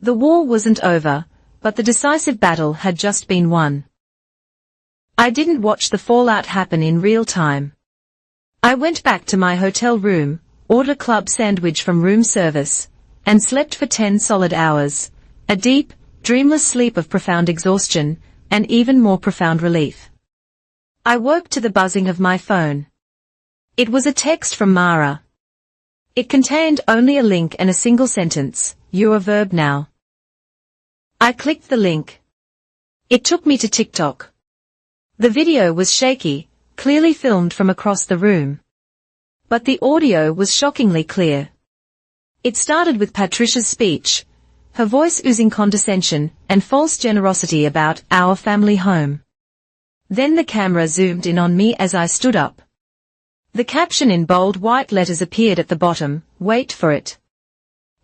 The war wasn't over, but the decisive battle had just been won. I didn't watch the fallout happen in real time. I went back to my hotel room, ordered a club sandwich from room service, and slept for 10 solid hours, a deep, dreamless sleep of profound exhaustion, and even more profound relief. I woke to the buzzing of my phone. It was a text from Mara. It contained only a link and a single sentence, "You're a verb now." I clicked the link. It took me to TikTok. The video was shaky, clearly filmed from across the room. But the audio was shockingly clear. It started with Patricia's speech, her voice oozing condescension and false generosity about our family home. Then the camera zoomed in on me as I stood up. The caption in bold white letters appeared at the bottom, "Wait for it."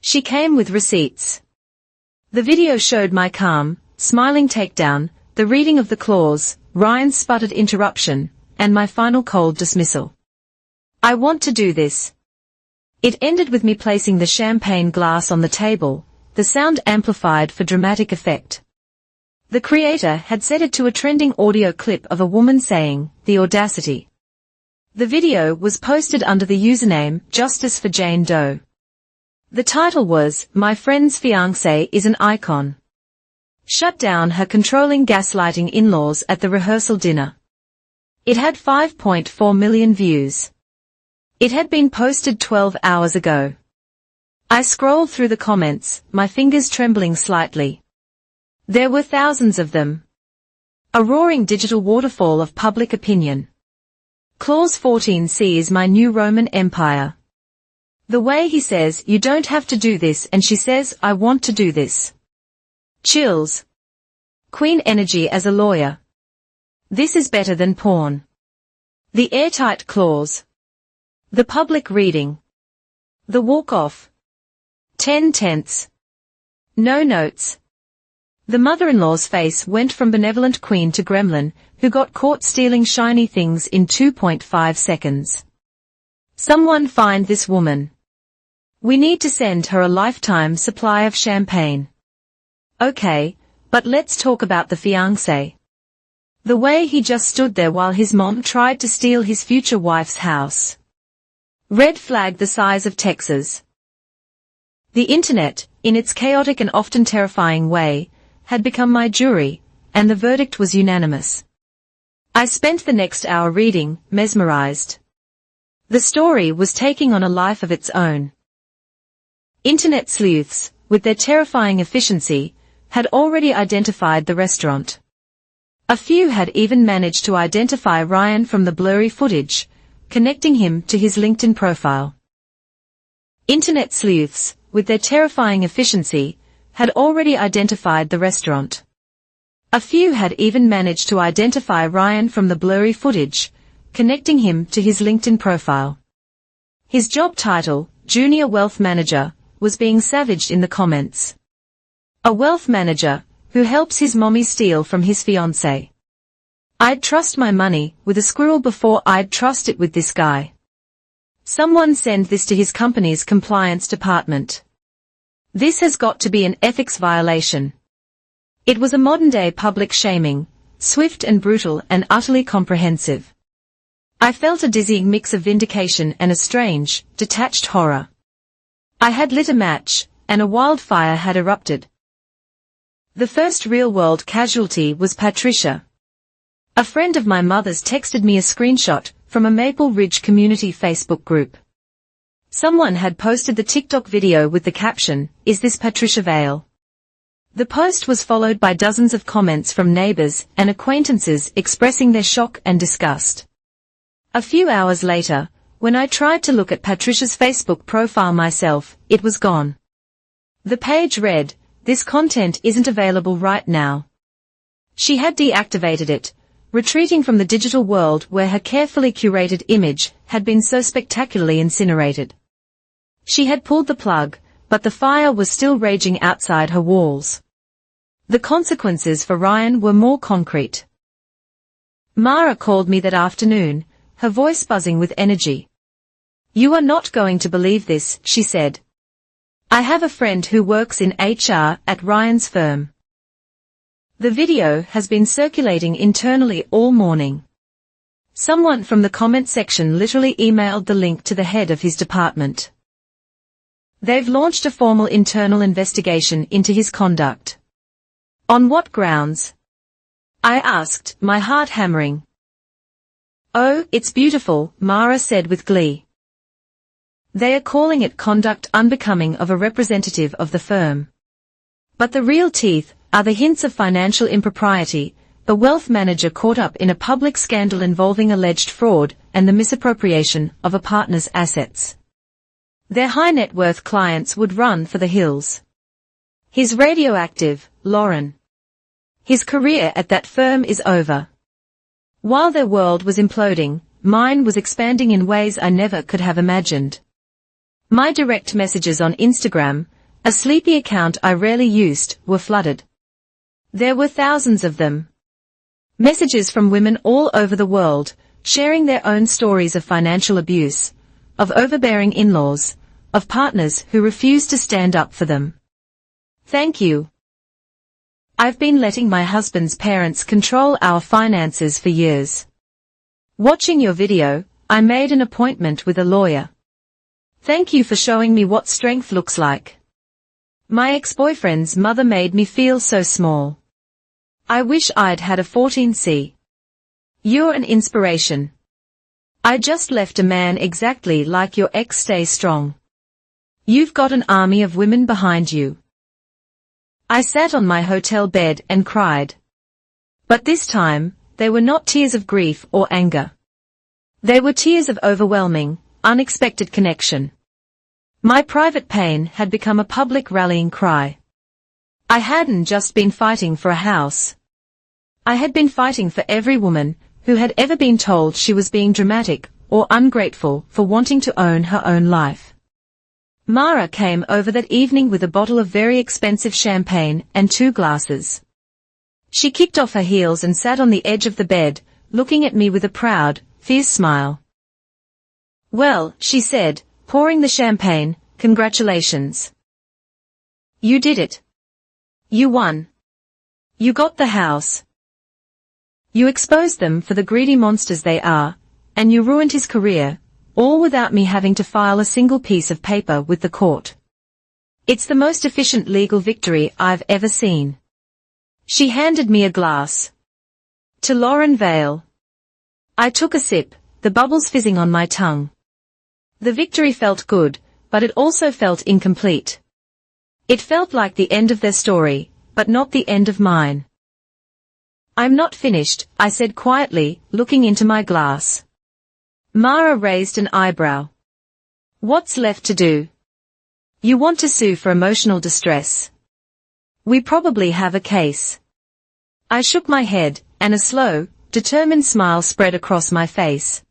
She came with receipts. The video showed my calm, smiling takedown, the reading of the clause, Ryan's sputtered interruption, and my final cold dismissal. "I want to do this." It ended with me placing the champagne glass on the table, the sound amplified for dramatic effect. The creator had set it to a trending audio clip of a woman saying, "The audacity." The video was posted under the username, Justice for Jane Doe. The title was, "My friend's fiance is an icon. Shut down her controlling gaslighting in-laws at the rehearsal dinner." It had 5.4 million views. It had been posted 12 hours ago. I scrolled through the comments, my fingers trembling slightly. There were thousands of them. A roaring digital waterfall of public opinion. Clause 14C is my new Roman Empire. The way he says, you don't have to do this, and she says, I want to do this. Chills. Queen energy as a lawyer. This is better than porn. The airtight clause. The public reading. The walk-off. 10/10. No notes. The mother-in-law's face went from benevolent queen to gremlin, who got caught stealing shiny things in 2.5 seconds. Someone find this woman. We need to send her a lifetime supply of champagne. Okay, but let's talk about the fiancé. The way he just stood there while his mom tried to steal his future wife's house. Red flag the size of Texas. The internet, in its chaotic and often terrifying way, had become my jury, and the verdict was unanimous. I spent the next hour reading, mesmerized. The story was taking on a life of its own. Internet sleuths, with their terrifying efficiency, had already identified the restaurant. A few had even managed to identify Ryan from the blurry footage, connecting him to his LinkedIn profile. Internet sleuths, with their terrifying efficiency, had already identified the restaurant. A few had even managed to identify Ryan from the blurry footage, connecting him to his LinkedIn profile. His job title, Junior Wealth Manager, was being savaged in the comments. A wealth manager, who helps his mommy steal from his fiancé. I'd trust my money with a squirrel before I'd trust it with this guy. Someone send this to his company's compliance department. This has got to be an ethics violation. It was a modern-day public shaming, swift and brutal and utterly comprehensive. I felt a dizzying mix of vindication and a strange, detached horror. I had lit a match, and a wildfire had erupted. The first real-world casualty was Patricia. A friend of my mother's texted me a screenshot from a Maple Ridge community Facebook group. Someone had posted the TikTok video with the caption, "Is this Patricia Vale?" The post was followed by dozens of comments from neighbors and acquaintances expressing their shock and disgust. A few hours later, when I tried to look at Patricia's Facebook profile myself, it was gone. The page read, "This content isn't available right now." She had deactivated it, retreating from the digital world where her carefully curated image had been so spectacularly incinerated. She had pulled the plug, but the fire was still raging outside her walls. The consequences for Ryan were more concrete. Mara called me that afternoon, her voice buzzing with energy. "You are not going to believe this," she said. "I have a friend who works in HR at Ryan's firm. The video has been circulating internally all morning. Someone from the comment section literally emailed the link to the head of his department. They've launched a formal internal investigation into his conduct." "On what grounds?" I asked, my heart hammering. "Oh, it's beautiful," Mara said with glee. "They are calling it conduct unbecoming of a representative of the firm. But the real teeth are the hints of financial impropriety, a wealth manager caught up in a public scandal involving alleged fraud and the misappropriation of a partner's assets. Their high net worth clients would run for the hills. He's radioactive, Lauren. His career at that firm is over. While their world was imploding, mine was expanding in ways I never could have imagined. My direct messages on Instagram, a sleepy account I rarely used, were flooded. There were thousands of them. Messages from women all over the world, sharing their own stories of financial abuse, of overbearing in-laws, of partners who refused to stand up for them. Thank you. I've been letting my husband's parents control our finances for years. Watching your video, I made an appointment with a lawyer. Thank you for showing me what strength looks like. My ex-boyfriend's mother made me feel so small. I wish I'd had a 14C. You're an inspiration. I just left a man exactly like your ex. Stay strong. You've got an army of women behind you." I sat on my hotel bed and cried. But this time, they were not tears of grief or anger. They were tears of overwhelming, unexpected connection. My private pain had become a public rallying cry. I hadn't just been fighting for a house. I had been fighting for every woman who had ever been told she was being dramatic or ungrateful for wanting to own her own life. Mara came over that evening with a bottle of very expensive champagne and 2 glasses. She kicked off her heels and sat on the edge of the bed, looking at me with a proud, fierce smile. "Well," she said, pouring the champagne, "congratulations. You did it. You won. You got the house. You exposed them for the greedy monsters they are, and you ruined his career, all without me having to file a single piece of paper with the court. It's the most efficient legal victory I've ever seen." She handed me a glass. "To Lauren Vale." I took a sip, the bubbles fizzing on my tongue. The victory felt good, but it also felt incomplete. It felt like the end of their story, but not the end of mine. "I'm not finished," I said quietly, looking into my glass. Mara raised an eyebrow. "What's left to do? You want to sue for emotional distress? We probably have a case." I shook my head, and a slow, determined smile spread across my face.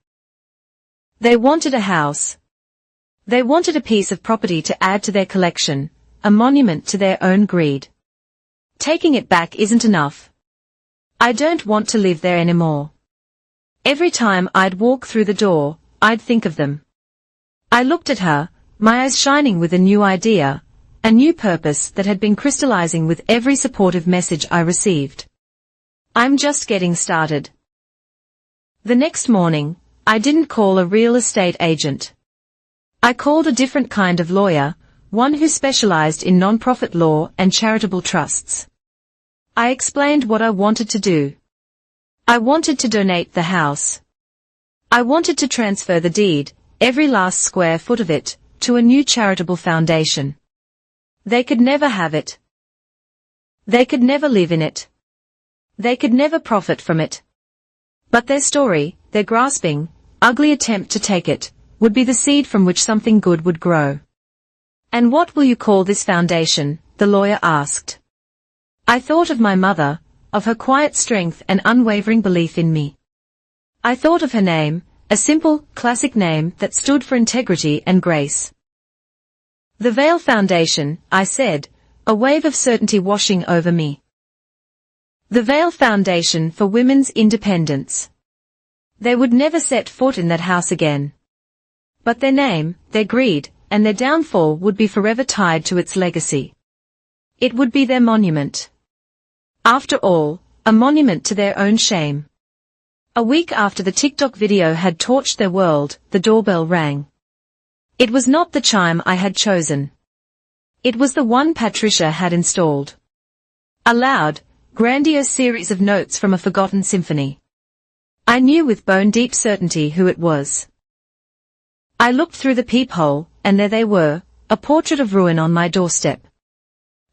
They wanted a house. They wanted a piece of property to add to their collection, a monument to their own greed. Taking it back isn't enough. I don't want to live there anymore. Every time I'd walk through the door, I'd think of them. I looked at her, my eyes shining with a new idea, a new purpose that had been crystallizing with every supportive message I received. "I'm just getting started." The next morning, I didn't call a real estate agent. I called a different kind of lawyer, one who specialized in non-profit law and charitable trusts. I explained what I wanted to do. I wanted to donate the house. I wanted to transfer the deed, every last square foot of it, to a new charitable foundation. They could never have it. They could never live in it. They could never profit from it. But their story, their grasping, ugly attempt to take it, would be the seed from which something good would grow. "And what will you call this foundation?" the lawyer asked. I thought of my mother, of her quiet strength and unwavering belief in me. I thought of her name, a simple, classic name that stood for integrity and grace. "The Vale Foundation," I said, a wave of certainty washing over me. "The Vale Foundation for Women's Independence." They would never set foot in that house again. But their name, their greed, and their downfall would be forever tied to its legacy. It would be their monument. After all, a monument to their own shame. A week after the TikTok video had torched their world, the doorbell rang. It was not the chime I had chosen. It was the one Patricia had installed. A loud, grandiose series of notes from a forgotten symphony. I knew with bone-deep certainty who it was. I looked through the peephole, and there they were, a portrait of ruin on my doorstep.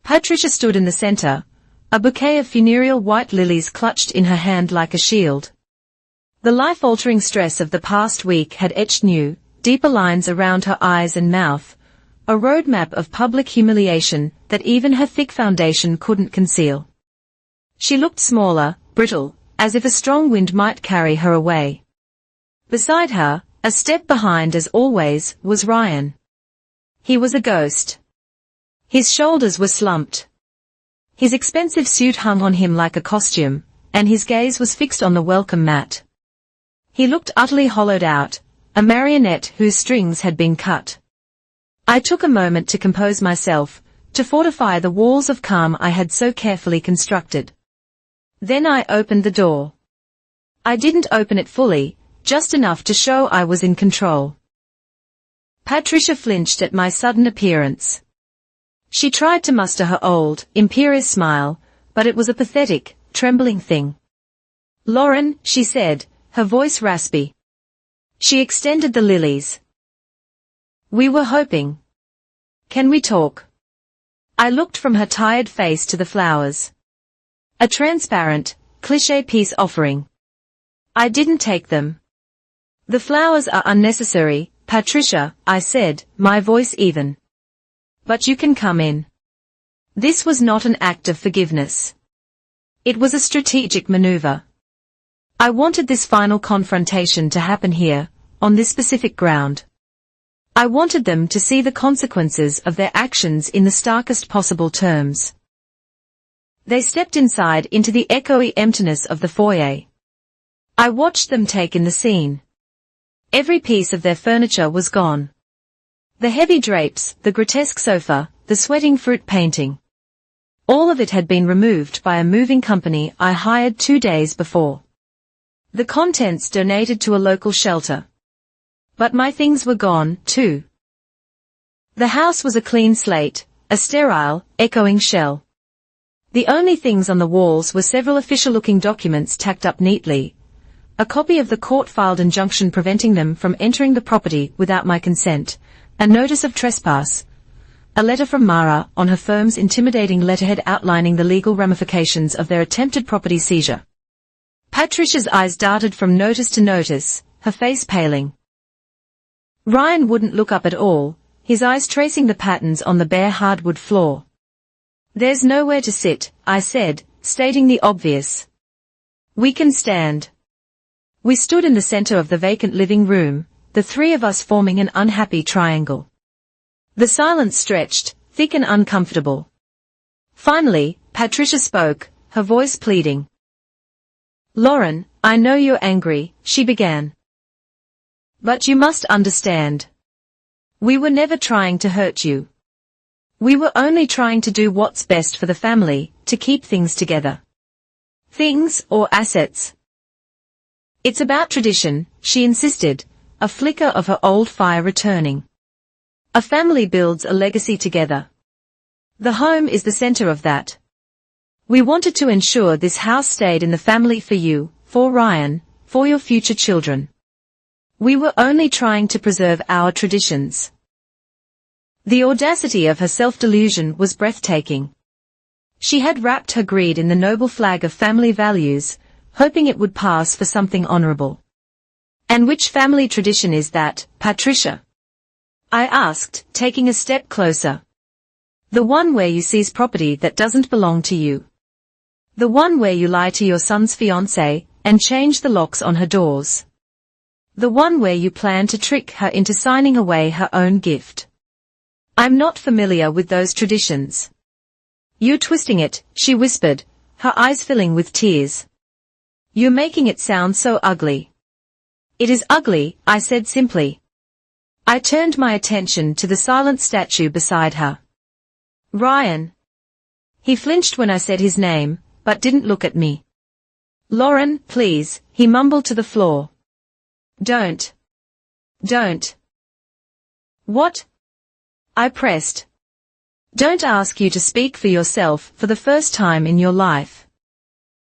Patricia stood in the center, a bouquet of funereal white lilies clutched in her hand like a shield. The life-altering stress of the past week had etched new, deeper lines around her eyes and mouth, a roadmap of public humiliation that even her thick foundation couldn't conceal. She looked smaller, brittle, as if a strong wind might carry her away. Beside her, a step behind as always, was Ryan. He was a ghost. His shoulders were slumped. His expensive suit hung on him like a costume, and his gaze was fixed on the welcome mat. He looked utterly hollowed out, a marionette whose strings had been cut. I took a moment to compose myself, to fortify the walls of calm I had so carefully constructed. Then I opened the door. I didn't open it fully, just enough to show I was in control. Patricia flinched at my sudden appearance. She tried to muster her old, imperious smile, but it was a pathetic, trembling thing. "Lauren," she said, her voice raspy. She extended the lilies. "We were hoping. Can we talk?" I looked from her tired face to the flowers. A transparent, cliché peace offering. I didn't take them. The flowers are unnecessary, Patricia, I said, my voice even. But you can come in. This was not an act of forgiveness. It was a strategic maneuver. I wanted this final confrontation to happen here, on this specific ground. I wanted them to see the consequences of their actions in the starkest possible terms. They stepped inside into the echoey emptiness of the foyer. I watched them take in the scene. Every piece of their furniture was gone. The heavy drapes, the grotesque sofa, the sweating fruit painting. All of it had been removed by a moving company I hired 2 days before. The contents donated to a local shelter. But my things were gone, too. The house was a clean slate, a sterile, echoing shell. The only things on the walls were several official-looking documents tacked up neatly, a copy of the court-filed injunction preventing them from entering the property without my consent, a notice of trespass, a letter from Mara on her firm's intimidating letterhead outlining the legal ramifications of their attempted property seizure. Patricia's eyes darted from notice to notice, her face paling. Ryan wouldn't look up at all, his eyes tracing the patterns on the bare hardwood floor. There's nowhere to sit, I said, stating the obvious. We can stand. We stood in the center of the vacant living room, the three of us forming an unhappy triangle. The silence stretched, thick and uncomfortable. Finally, Patricia spoke, her voice pleading. Lauren, I know you're angry, she began. But you must understand. We were never trying to hurt you. We were only trying to do what's best for the family, to keep things together. Things or assets. It's about tradition, she insisted, a flicker of her old fire returning. A family builds a legacy together. The home is the center of that. We wanted to ensure this house stayed in the family for you, for Ryan, for your future children. We were only trying to preserve our traditions. The audacity of her self-delusion was breathtaking. She had wrapped her greed in the noble flag of family values, hoping it would pass for something honorable. And which family tradition is that, Patricia? I asked, taking a step closer. The one where you seize property that doesn't belong to you. The one where you lie to your son's fiancé and change the locks on her doors. The one where you plan to trick her into signing away her own gift. I'm not familiar with those traditions. You're twisting it, she whispered, her eyes filling with tears. You're making it sound so ugly. It is ugly, I said simply. I turned my attention to the silent statue beside her. Ryan. He flinched when I said his name, but didn't look at me. Lauren, please, he mumbled to the floor. Don't. What? I pressed. Don't ask you to speak for yourself for the first time in your life.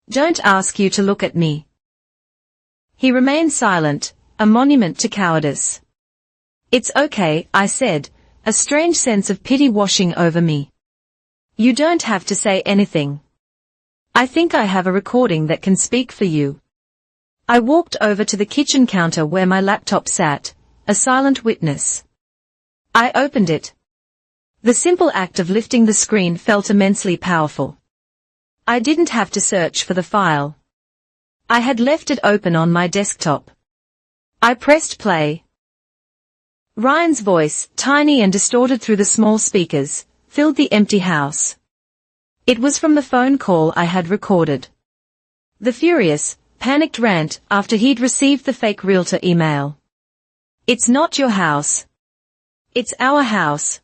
Don't ask you to look at me. He remained silent, a monument to cowardice. It's okay, I said, a strange sense of pity washing over me. You don't have to say anything. I think I have a recording that can speak for you. I walked over to the kitchen counter where my laptop sat, a silent witness. I opened it. The simple act of lifting the screen felt immensely powerful. I didn't have to search for the file. I had left it open on my desktop. I pressed play. Ryan's voice, tiny and distorted through the small speakers, filled the empty house. It was from the phone call I had recorded. The furious, panicked rant after he'd received the fake realtor email. It's not your house. It's our house.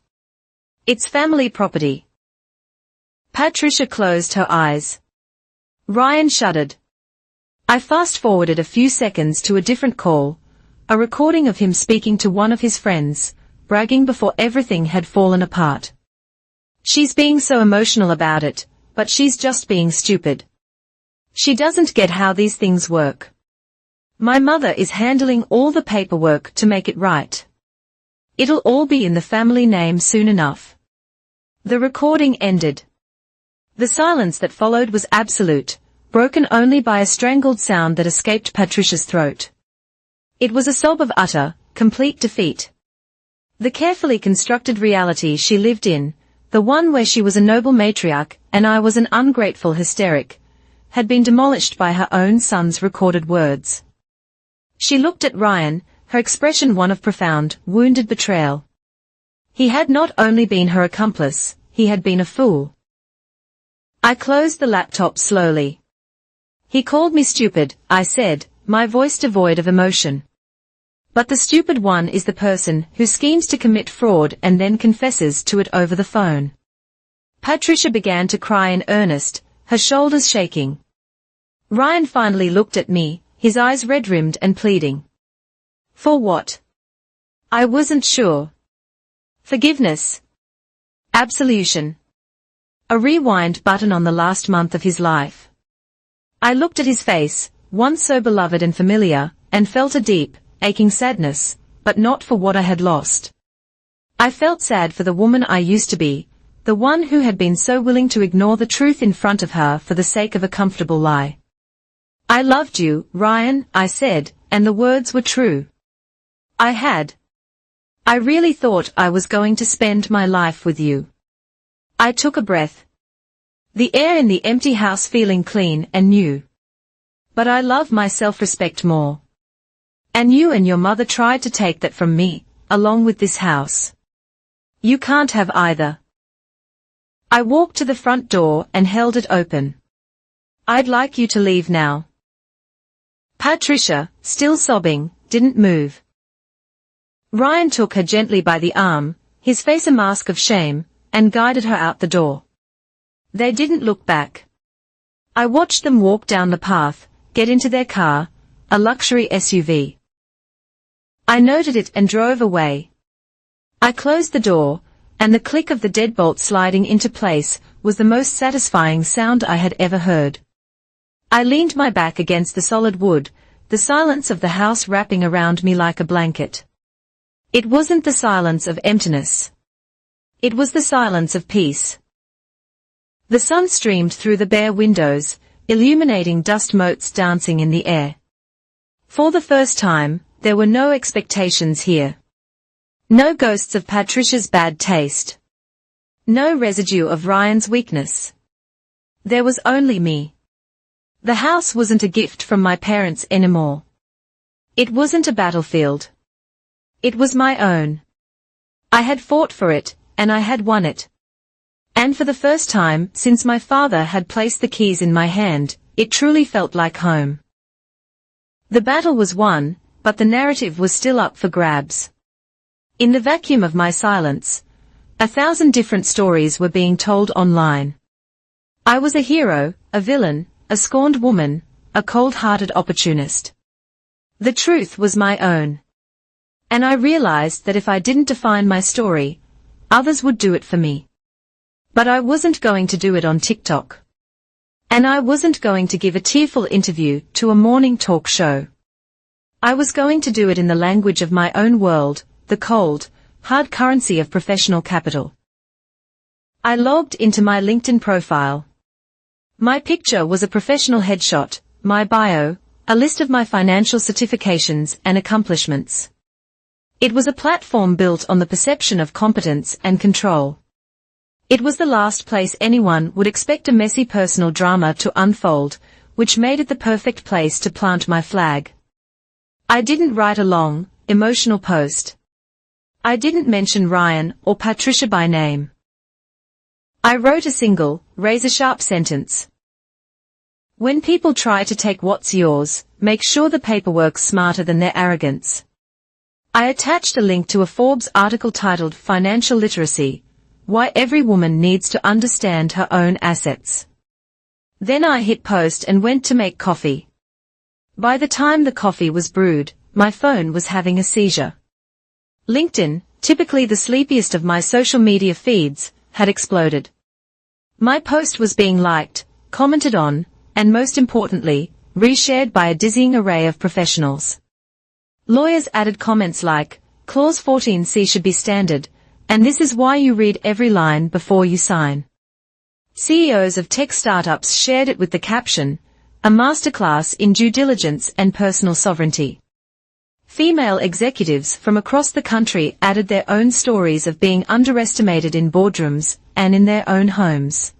It's family property. Patricia closed her eyes. Ryan shuddered. I fast-forwarded a few seconds to a different call, a recording of him speaking to one of his friends, bragging before everything had fallen apart. She's being so emotional about it, but she's just being stupid. She doesn't get how these things work. My mother is handling all the paperwork to make it right. It'll all be in the family name soon enough. The recording ended. The silence that followed was absolute, broken only by a strangled sound that escaped Patricia's throat. It was a sob of utter, complete defeat. The carefully constructed reality she lived in, the one where she was a noble matriarch and I was an ungrateful hysteric, had been demolished by her own son's recorded words. She looked at Ryan, her expression one of profound, wounded betrayal. He had not only been her accomplice, he had been a fool. I closed the laptop slowly. He called me stupid, I said, my voice devoid of emotion. But the stupid one is the person who schemes to commit fraud and then confesses to it over the phone. Patricia began to cry in earnest, her shoulders shaking. Ryan finally looked at me, his eyes red-rimmed and pleading. For what? I wasn't sure. Forgiveness. Absolution. A rewind button on the last month of his life. I looked at his face, once so beloved and familiar, and felt a deep, aching sadness, but not for what I had lost. I felt sad for the woman I used to be, the one who had been so willing to ignore the truth in front of her for the sake of a comfortable lie. I loved you, Ryan, I said, and the words were true. I had. I really thought I was going to spend my life with you. I took a breath. The air in the empty house feeling clean and new. But I love my self-respect more. And you and your mother tried to take that from me, along with this house. You can't have either. I walked to the front door and held it open. I'd like you to leave now. Patricia, still sobbing, didn't move. Ryan took her gently by the arm, his face a mask of shame, and guided her out the door. They didn't look back. I watched them walk down the path, get into their car, a luxury SUV. I noted it and drove away. I closed the door, and the click of the deadbolt sliding into place was the most satisfying sound I had ever heard. I leaned my back against the solid wood, the silence of the house wrapping around me like a blanket. It wasn't the silence of emptiness. It was the silence of peace. The sun streamed through the bare windows, illuminating dust motes dancing in the air. For the first time, there were no expectations here. No ghosts of Patricia's bad taste. No residue of Ryan's weakness. There was only me. The house wasn't a gift from my parents anymore. It wasn't a battlefield. It was my own. I had fought for it, and I had won it. And for the first time since my father had placed the keys in my hand, it truly felt like home. The battle was won, but the narrative was still up for grabs. In the vacuum of my silence, 1,000 different stories were being told online. I was a hero, a villain, a scorned woman, a cold-hearted opportunist. The truth was my own. And I realized that if I didn't define my story, others would do it for me. But I wasn't going to do it on TikTok. And I wasn't going to give a tearful interview to a morning talk show. I was going to do it in the language of my own world, the cold, hard currency of professional capital. I logged into my LinkedIn profile. My picture was a professional headshot, my bio, a list of my financial certifications and accomplishments. It was a platform built on the perception of competence and control. It was the last place anyone would expect a messy personal drama to unfold, which made it the perfect place to plant my flag. I didn't write a long, emotional post. I didn't mention Ryan or Patricia by name. I wrote a single, razor-sharp sentence. When people try to take what's yours, make sure the paperwork's smarter than their arrogance. I attached a link to a Forbes article titled Financial Literacy, Why Every Woman Needs to Understand Her Own Assets. Then I hit post and went to make coffee. By the time the coffee was brewed, my phone was having a seizure. LinkedIn, typically the sleepiest of my social media feeds, had exploded. My post was being liked, commented on, and most importantly, reshared by a dizzying array of professionals. Lawyers added comments like, Clause 14C should be standard, and this is why you read every line before you sign. CEOs of tech startups shared it with the caption, a masterclass in due diligence and personal sovereignty. Female executives from across the country added their own stories of being underestimated in boardrooms and in their own homes.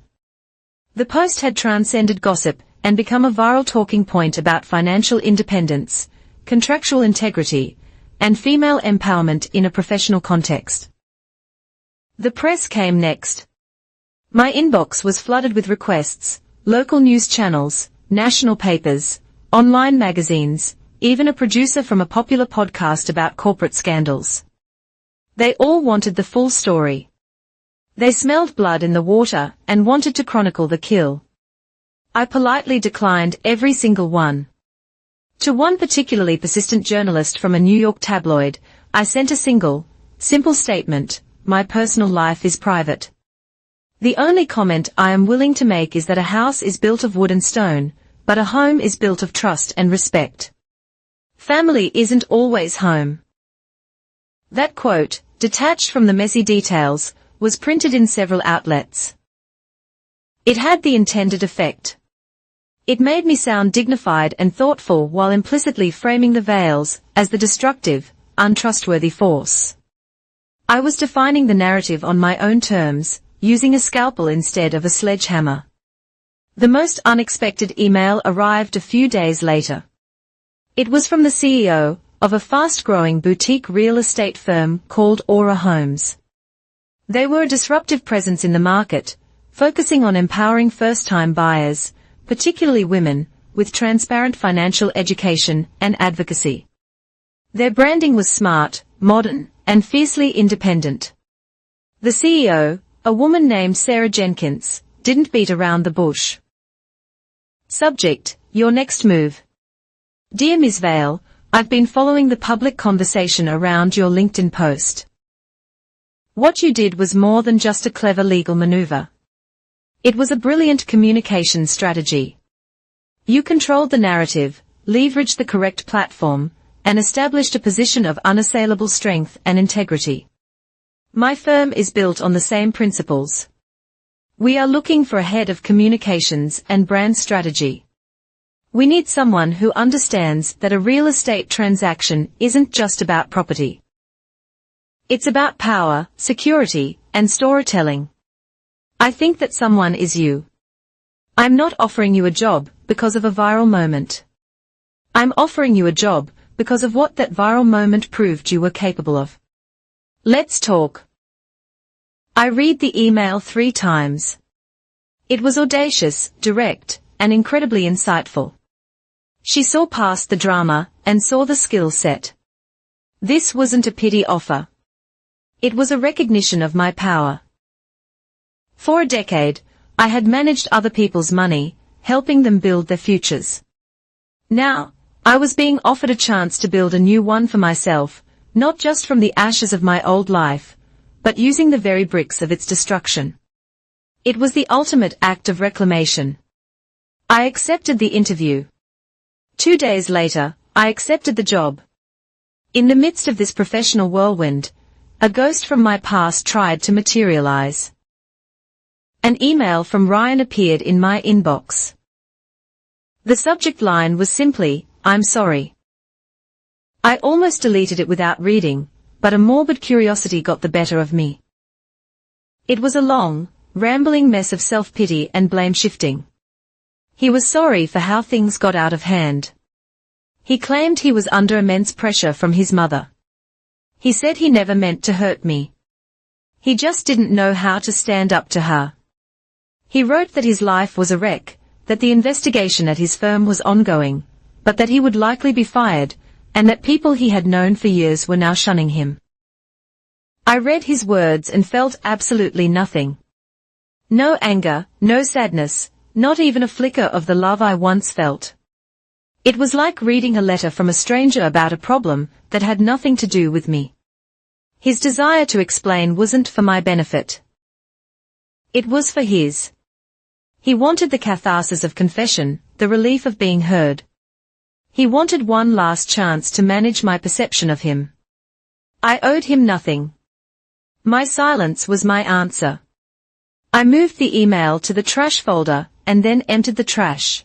The post had transcended gossip and become a viral talking point about financial independence, contractual integrity, and female empowerment in a professional context. The press came next. My inbox was flooded with requests, local news channels, national papers, online magazines, even a producer from a popular podcast about corporate scandals. They all wanted the full story. They smelled blood in the water and wanted to chronicle the kill. I politely declined every single one. To one particularly persistent journalist from a New York tabloid, I sent a simple statement: my personal life is private. The only comment I am willing to make is that a house is built of wood and stone, but a home is built of trust and respect. Family isn't always home. That quote, detached from the messy details, was printed in several outlets. It had the intended effect. It made me sound dignified and thoughtful while implicitly framing the veils as the destructive, untrustworthy force. I was defining the narrative on my own terms, using a scalpel instead of a sledgehammer. The most unexpected email arrived a few days later. It was from the CEO of a fast-growing boutique real estate firm called Aura Homes. They were a disruptive presence in the market, focusing on empowering first-time buyers, particularly women, with transparent financial education and advocacy. Their branding was smart, modern, and fiercely independent. The CEO, a woman named Sarah Jenkins, didn't beat around the bush. Subject: your next move. Dear Ms. Vale, I've been following the public conversation around your LinkedIn post. What you did was more than just a clever legal maneuver. It was a brilliant communication strategy. You controlled the narrative, leveraged the correct platform, and established a position of unassailable strength and integrity. My firm is built on the same principles. We are looking for a head of communications and brand strategy. We need someone who understands that a real estate transaction isn't just about property. It's about power, security, and storytelling. I think that someone is you. I'm not offering you a job because of a viral moment. I'm offering you a job because of what that viral moment proved you were capable of. Let's talk. I read the email 3 times. It was audacious, direct, and incredibly insightful. She saw past the drama and saw the skill set. This wasn't a pity offer. It was a recognition of my power. For a decade, I had managed other people's money, helping them build their futures. Now, I was being offered a chance to build a new one for myself, not just from the ashes of my old life, but using the very bricks of its destruction. It was the ultimate act of reclamation. I accepted the interview. 2 days later, I accepted the job. In the midst of this professional whirlwind, a ghost from my past tried to materialize. An email from Ryan appeared in my inbox. The subject line was simply, "I'm sorry." I almost deleted it without reading, but a morbid curiosity got the better of me. It was a long, rambling mess of self-pity and blame-shifting. He was sorry for how things got out of hand. He claimed he was under immense pressure from his mother. He said he never meant to hurt me. He just didn't know how to stand up to her. He wrote that his life was a wreck, that the investigation at his firm was ongoing, but that he would likely be fired, and that people he had known for years were now shunning him. I read his words and felt absolutely nothing. No anger, no sadness, not even a flicker of the love I once felt. It was like reading a letter from a stranger about a problem that had nothing to do with me. His desire to explain wasn't for my benefit. It was for his. He wanted the catharsis of confession, the relief of being heard. He wanted one last chance to manage my perception of him. I owed him nothing. My silence was my answer. I moved the email to the trash folder and then emptied the trash.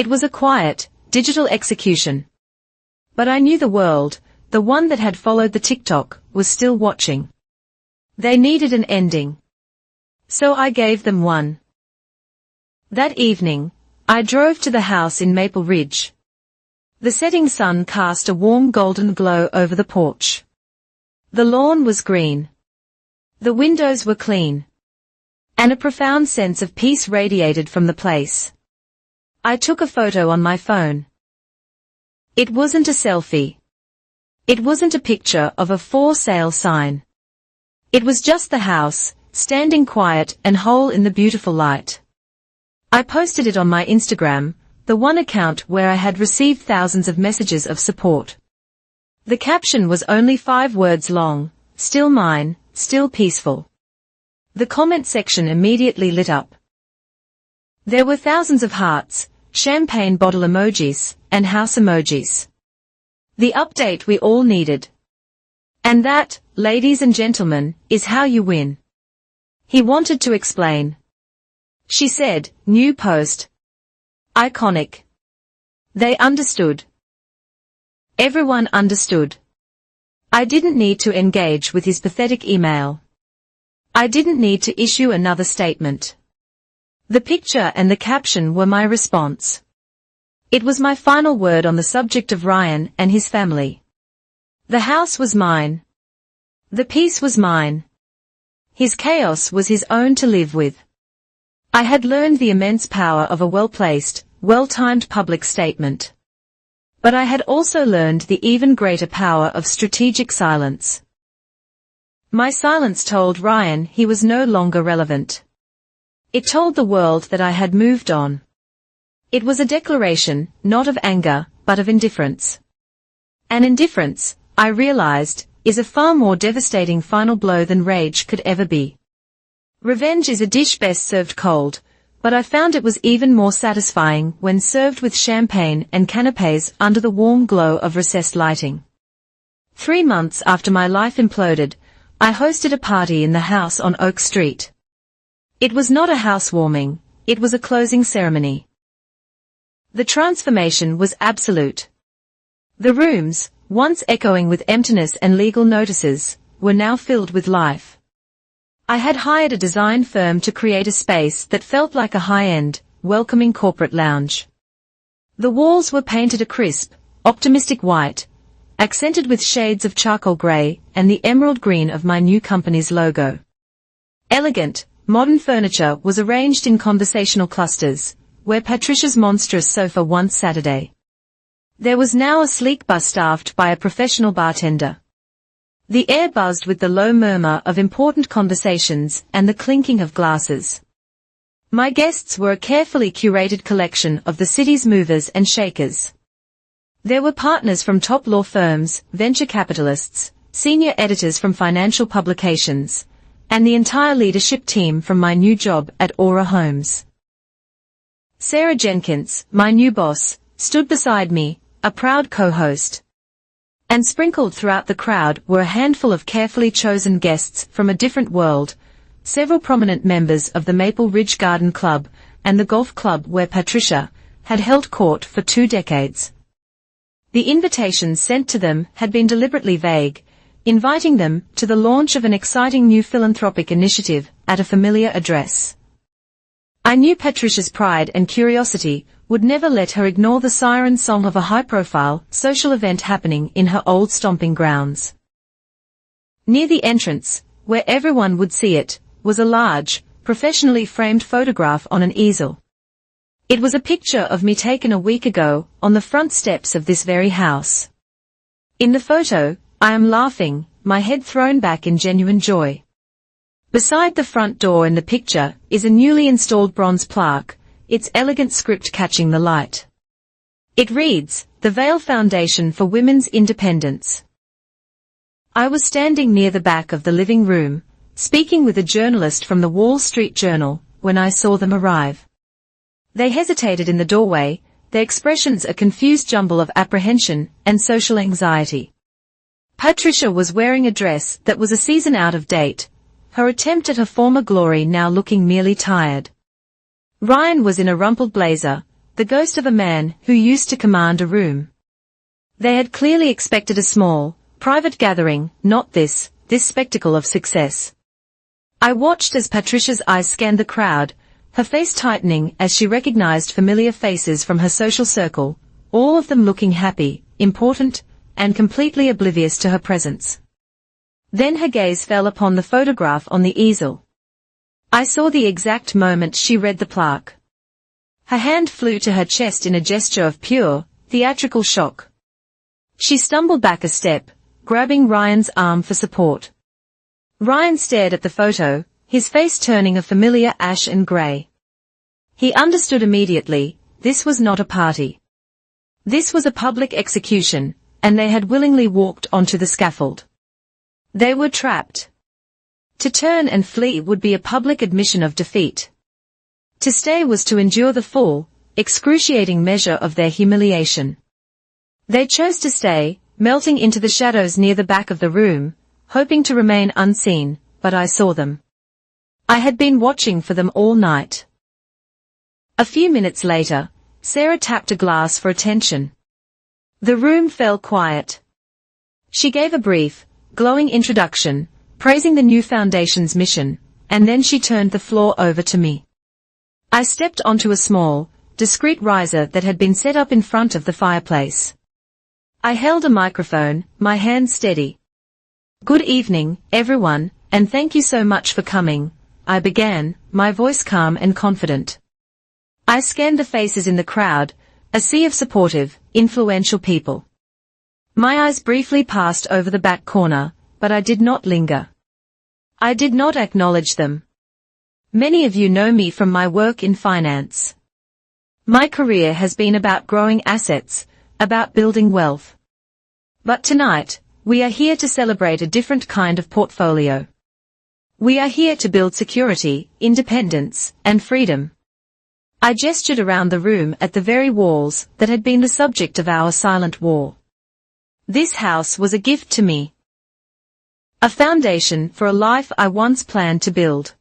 It was a quiet, digital execution. But I knew the world, the one that had followed the TikTok, was still watching. They needed an ending. So I gave them one. That evening, I drove to the house in Maple Ridge. The setting sun cast a warm golden glow over the porch. The lawn was green. The windows were clean. And a profound sense of peace radiated from the place. I took a photo on my phone. It wasn't a selfie. It wasn't a picture of a for sale sign. It was just the house, standing quiet and whole in the beautiful light. I posted it on my Instagram, the one account where I had received thousands of messages of support. The caption was only 5 words long, still mine, still peaceful. The comment section immediately lit up. There were thousands of hearts, champagne bottle emojis, and house emojis. The update we all needed. And that, ladies and gentlemen, is how you win. He wanted to explain. She said, new post. Iconic. They understood. Everyone understood. I didn't need to engage with his pathetic email. I didn't need to issue another statement. The picture and the caption were my response. It was my final word on the subject of Ryan and his family. The house was mine. The peace was mine. His chaos was his own to live with. I had learned the immense power of a well-placed, well-timed public statement. But I had also learned the even greater power of strategic silence. My silence told Ryan he was no longer relevant. It told the world that I had moved on. It was a declaration, not of anger, but of indifference. And indifference, I realized, is a far more devastating final blow than rage could ever be. Revenge is a dish best served cold, but I found it was even more satisfying when served with champagne and canapés under the warm glow of recessed lighting. 3 months after my life imploded, I hosted a party in the house on Oak Street. It was not a housewarming, it was a closing ceremony. The transformation was absolute. The rooms, once echoing with emptiness and legal notices, were now filled with life. I had hired a design firm to create a space that felt like a high-end, welcoming corporate lounge. The walls were painted a crisp, optimistic white, accented with shades of charcoal gray and the emerald green of my new company's logo. Elegant, modern furniture was arranged in conversational clusters, where Patricia's monstrous sofa once Saturday. There was now a sleek bar staffed by a professional bartender. The air buzzed with the low murmur of important conversations and the clinking of glasses. My guests were a carefully curated collection of the city's movers and shakers. There were partners from top law firms, venture capitalists, senior editors from financial publications, and the entire leadership team from my new job at Aura Homes. Sarah Jenkins, my new boss, stood beside me, a proud co-host. And sprinkled throughout the crowd were a handful of carefully chosen guests from a different world, several prominent members of the Maple Ridge Garden Club and the golf club where Patricia had held court for 2 decades. The invitations sent to them had been deliberately vague, inviting them to the launch of an exciting new philanthropic initiative at a familiar address. I knew Patricia's pride and curiosity would never let her ignore the siren song of a high-profile, social event happening in her old stomping grounds. Near the entrance, where everyone would see it, was a large, professionally framed photograph on an easel. It was a picture of me taken a week ago, on the front steps of this very house. In the photo, I am laughing, my head thrown back in genuine joy. Beside the front door in the picture is a newly installed bronze plaque, its elegant script catching the light. It reads, "The Vale Foundation for Women's Independence." I was standing near the back of the living room, speaking with a journalist from the Wall Street Journal, when I saw them arrive. They hesitated in the doorway, their expressions a confused jumble of apprehension and social anxiety. Patricia was wearing a dress that was a season out of date, her attempt at her former glory now looking merely tired. Ryan was in a rumpled blazer, the ghost of a man who used to command a room. They had clearly expected a small, private gathering, not this spectacle of success. I watched as Patricia's eyes scanned the crowd, her face tightening as she recognized familiar faces from her social circle, all of them looking happy, important, and completely oblivious to her presence. Then her gaze fell upon the photograph on the easel. I saw the exact moment she read the plaque. Her hand flew to her chest in a gesture of pure, theatrical shock. She stumbled back a step, grabbing Ryan's arm for support. Ryan stared at the photo, his face turning a familiar ash and grey. He understood immediately, this was not a party. This was a public execution, and they had willingly walked onto the scaffold. They were trapped. To turn and flee would be a public admission of defeat. To stay was to endure the full, excruciating measure of their humiliation. They chose to stay, melting into the shadows near the back of the room, hoping to remain unseen, but I saw them. I had been watching for them all night. A few minutes later, Sarah tapped a glass for attention. The room fell quiet. She gave a brief, glowing introduction, praising the new foundation's mission, and then she turned the floor over to me. I stepped onto a small, discreet riser that had been set up in front of the fireplace. I held a microphone, my hand steady. "Good evening, everyone, and thank you so much for coming," I began, my voice calm and confident. I scanned the faces in the crowd, a sea of supportive, influential people. My eyes briefly passed over the back corner, but I did not linger. I did not acknowledge them. Many of you know me from my work in finance. My career has been about growing assets, about building wealth. But tonight, we are here to celebrate a different kind of portfolio. We are here to build security, independence, and freedom. I gestured around the room at the very walls that had been the subject of our silent war. This house was a gift to me. A foundation for a life I once planned to build.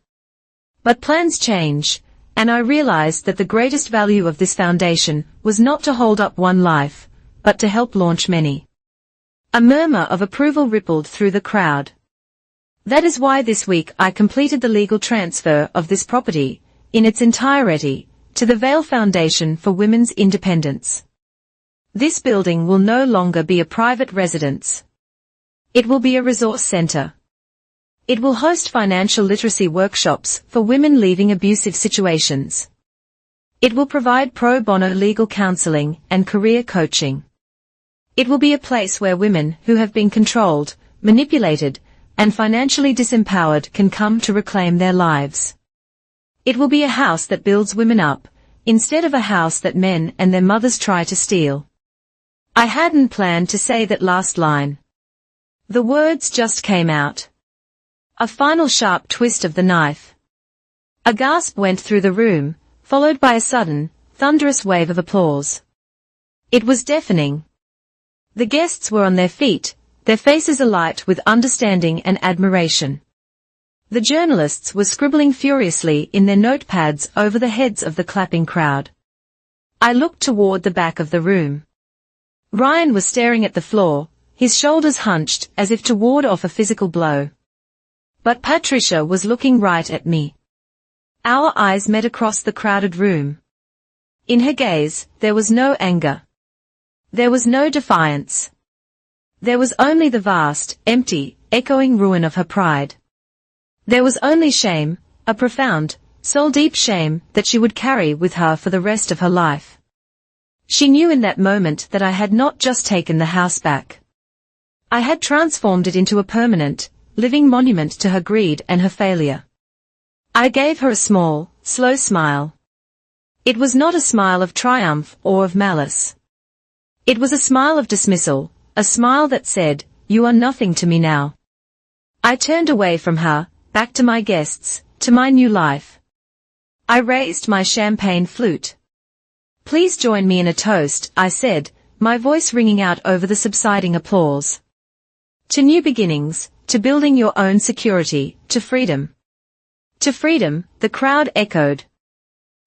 But plans change, and I realized that the greatest value of this foundation was not to hold up one life, but to help launch many. A murmur of approval rippled through the crowd. That is why this week I completed the legal transfer of this property, in its entirety, to the Vale Foundation for Women's Independence. This building will no longer be a private residence. It will be a resource center. It will host financial literacy workshops for women leaving abusive situations. It will provide pro bono legal counseling and career coaching. It will be a place where women who have been controlled, manipulated, and financially disempowered can come to reclaim their lives. It will be a house that builds women up, instead of a house that men and their mothers try to steal. I hadn't planned to say that last line. The words just came out. A final sharp twist of the knife. A gasp went through the room, followed by a sudden, thunderous wave of applause. It was deafening. The guests were on their feet, their faces alight with understanding and admiration. The journalists were scribbling furiously in their notepads over the heads of the clapping crowd. I looked toward the back of the room. Ryan was staring at the floor, his shoulders hunched as if to ward off a physical blow. But Patricia was looking right at me. Our eyes met across the crowded room. In her gaze, there was no anger. There was no defiance. There was only the vast, empty, echoing ruin of her pride. There was only shame, a profound, soul-deep shame that she would carry with her for the rest of her life. She knew in that moment that I had not just taken the house back. I had transformed it into a permanent, living monument to her greed and her failure. I gave her a small, slow smile. It was not a smile of triumph or of malice. It was a smile of dismissal, a smile that said, "You are nothing to me now." I turned away from her, back to my guests, to my new life. I raised my champagne flute. "Please join me in a toast," I said, my voice ringing out over the subsiding applause. "To new beginnings, to building your own security, to freedom." "To freedom," the crowd echoed.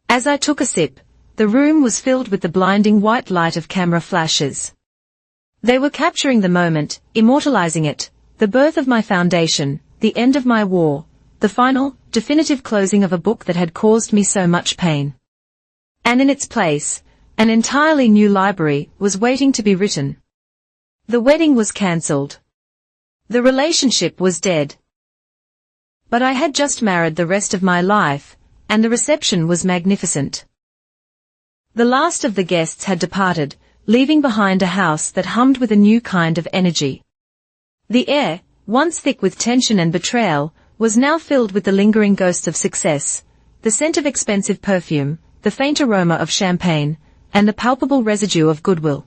As I took a sip, the room was filled with the blinding white light of camera flashes. They were capturing the moment, immortalizing it, the birth of my foundation, the end of my war, the final, definitive closing of a book that had caused me so much pain. And in its place, an entirely new library was waiting to be written. The wedding was cancelled. The relationship was dead. But I had just married the rest of my life, and the reception was magnificent. The last of the guests had departed, leaving behind a house that hummed with a new kind of energy. The air, once thick with tension and betrayal, was now filled with the lingering ghosts of success, the scent of expensive perfume, the faint aroma of champagne, and the palpable residue of goodwill.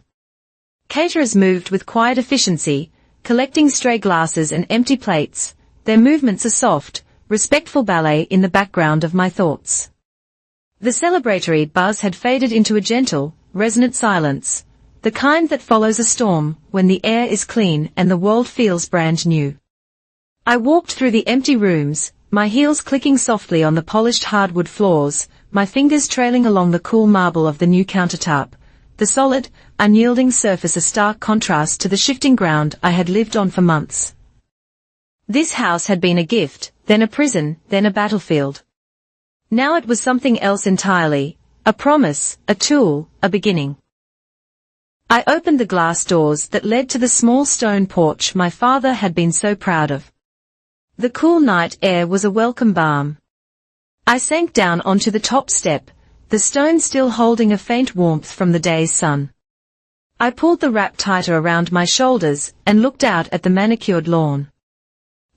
Caterers moved with quiet efficiency, collecting stray glasses and empty plates, their movements a soft, respectful ballet in the background of my thoughts. The celebratory buzz had faded into a gentle, resonant silence, the kind that follows a storm when the air is clean and the world feels brand new. I walked through the empty rooms, my heels clicking softly on the polished hardwood floors, my fingers trailing along the cool marble of the new countertop, the solid, unyielding surface a stark contrast to the shifting ground I had lived on for months. This house had been a gift, then a prison, then a battlefield. Now it was something else entirely, a promise, a tool, a beginning. I opened the glass doors that led to the small stone porch my father had been so proud of. The cool night air was a welcome balm. I sank down onto the top step, the stone still holding a faint warmth from the day's sun. I pulled the wrap tighter around my shoulders and looked out at the manicured lawn.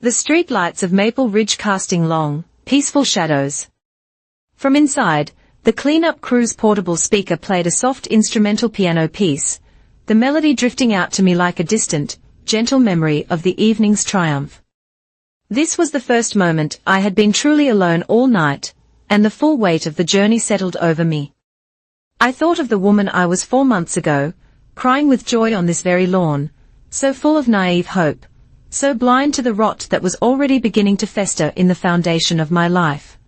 The street lights of Maple Ridge casting long, peaceful shadows. From inside, the clean-up crew's portable speaker played a soft instrumental piano piece, the melody drifting out to me like a distant, gentle memory of the evening's triumph. This was the first moment I had been truly alone all night, and the full weight of the journey settled over me. I thought of the woman I was 4 months ago, crying with joy on this very lawn, so full of naive hope, so blind to the rot that was already beginning to fester in the foundation of my life.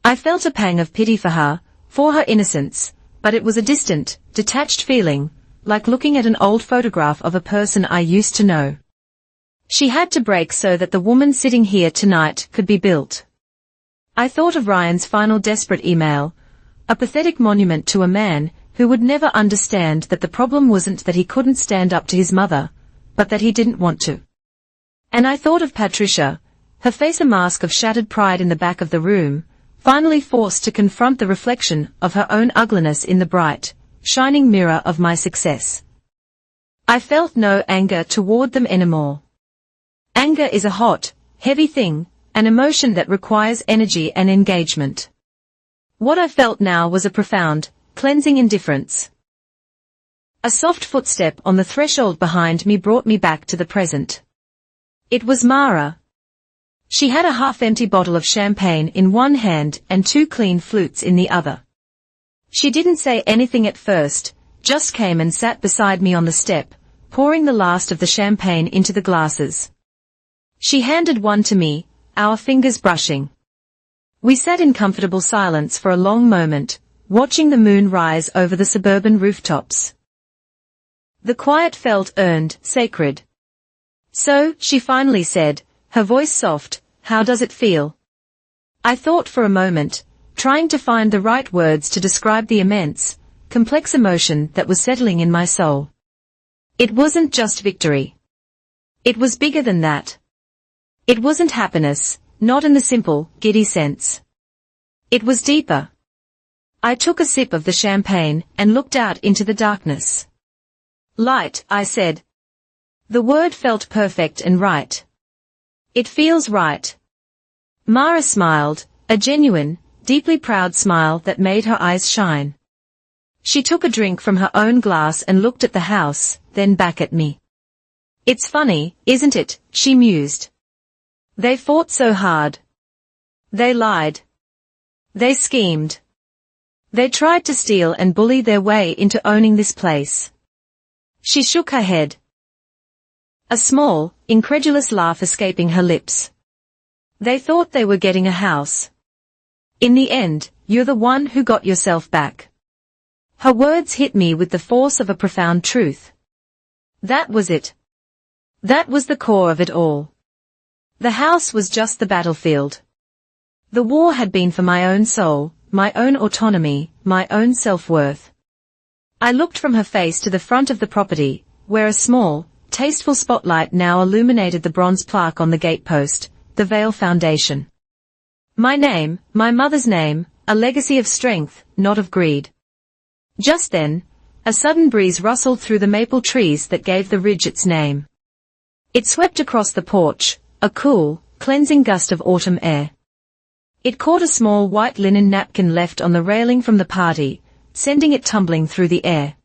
I felt a pang of pity for her innocence, but it was a distant, detached feeling, like looking at an old photograph of a person I used to know. She had to break so that the woman sitting here tonight could be built. I thought of Ryan's final desperate email, a pathetic monument to a man who would never understand that the problem wasn't that he couldn't stand up to his mother, but that he didn't want to. And I thought of Patricia, her face a mask of shattered pride in the back of the room, finally forced to confront the reflection of her own ugliness in the bright, shining mirror of my success. I felt no anger toward them anymore. Anger is a hot, heavy thing, an emotion that requires energy and engagement. What I felt now was a profound, cleansing indifference. A soft footstep on the threshold behind me brought me back to the present. It was Mara. She had a half-empty bottle of champagne in one hand and 2 clean flutes in the other. She didn't say anything at first, just came and sat beside me on the step, pouring the last of the champagne into the glasses. She handed one to me, our fingers brushing. We sat in comfortable silence for a long moment, watching the moon rise over the suburban rooftops. The quiet felt earned, sacred. So, she finally said, her voice soft, "How does it feel?" I thought for a moment, trying to find the right words to describe the immense, complex emotion that was settling in my soul. It wasn't just victory. It was bigger than that. It wasn't happiness, not in the simple, giddy sense. It was deeper. I took a sip of the champagne and looked out into the darkness. Light, I said. The word felt perfect and right. It feels right. Mara smiled, a genuine, deeply proud smile that made her eyes shine. She took a drink from her own glass and looked at the house, then back at me. It's funny, isn't it, she mused. They fought so hard. They lied. They schemed. They tried to steal and bully their way into owning this place. She shook her head. A small, incredulous laugh escaping her lips. They thought they were getting a house. In the end, you're the one who got yourself back. Her words hit me with the force of a profound truth. That was it. That was the core of it all. The house was just the battlefield. The war had been for my own soul, my own autonomy, my own self-worth. I looked from her face to the front of the property, where a small, tasteful spotlight now illuminated the bronze plaque on the gatepost, the Vale Foundation. My name, my mother's name, a legacy of strength, not of greed. Just then, a sudden breeze rustled through the maple trees that gave the ridge its name. It swept across the porch, a cool, cleansing gust of autumn air. It caught a small white linen napkin left on the railing from the party, sending it tumbling through the air.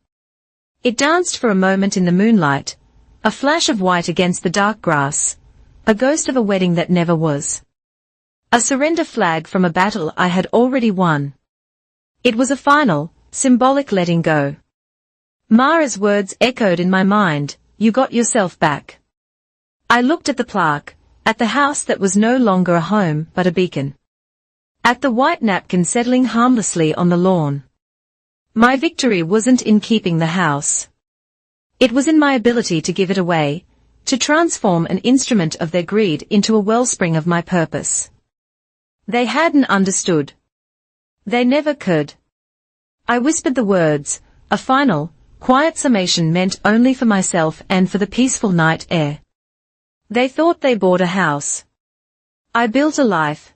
It danced for a moment in the moonlight, a flash of white against the dark grass, a ghost of a wedding that never was. A surrender flag from a battle I had already won. It was a final, symbolic letting go. Mara's words echoed in my mind, "You got yourself back." I looked at the plaque, at the house that was no longer a home but a beacon. At the white napkin settling harmlessly on the lawn. My victory wasn't in keeping the house. It was in my ability to give it away, to transform an instrument of their greed into a wellspring of my purpose. They hadn't understood. They never could. I whispered the words, a final, quiet summation meant only for myself and for the peaceful night air. They thought they bought a house. I built a life.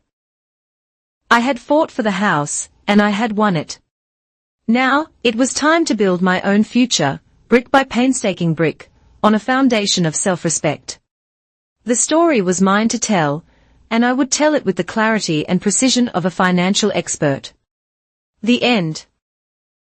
I had fought for the house, and I had won it. Now, it was time to build my own future, brick by painstaking brick, on a foundation of self-respect. The story was mine to tell, and I would tell it with the clarity and precision of a financial expert. The end.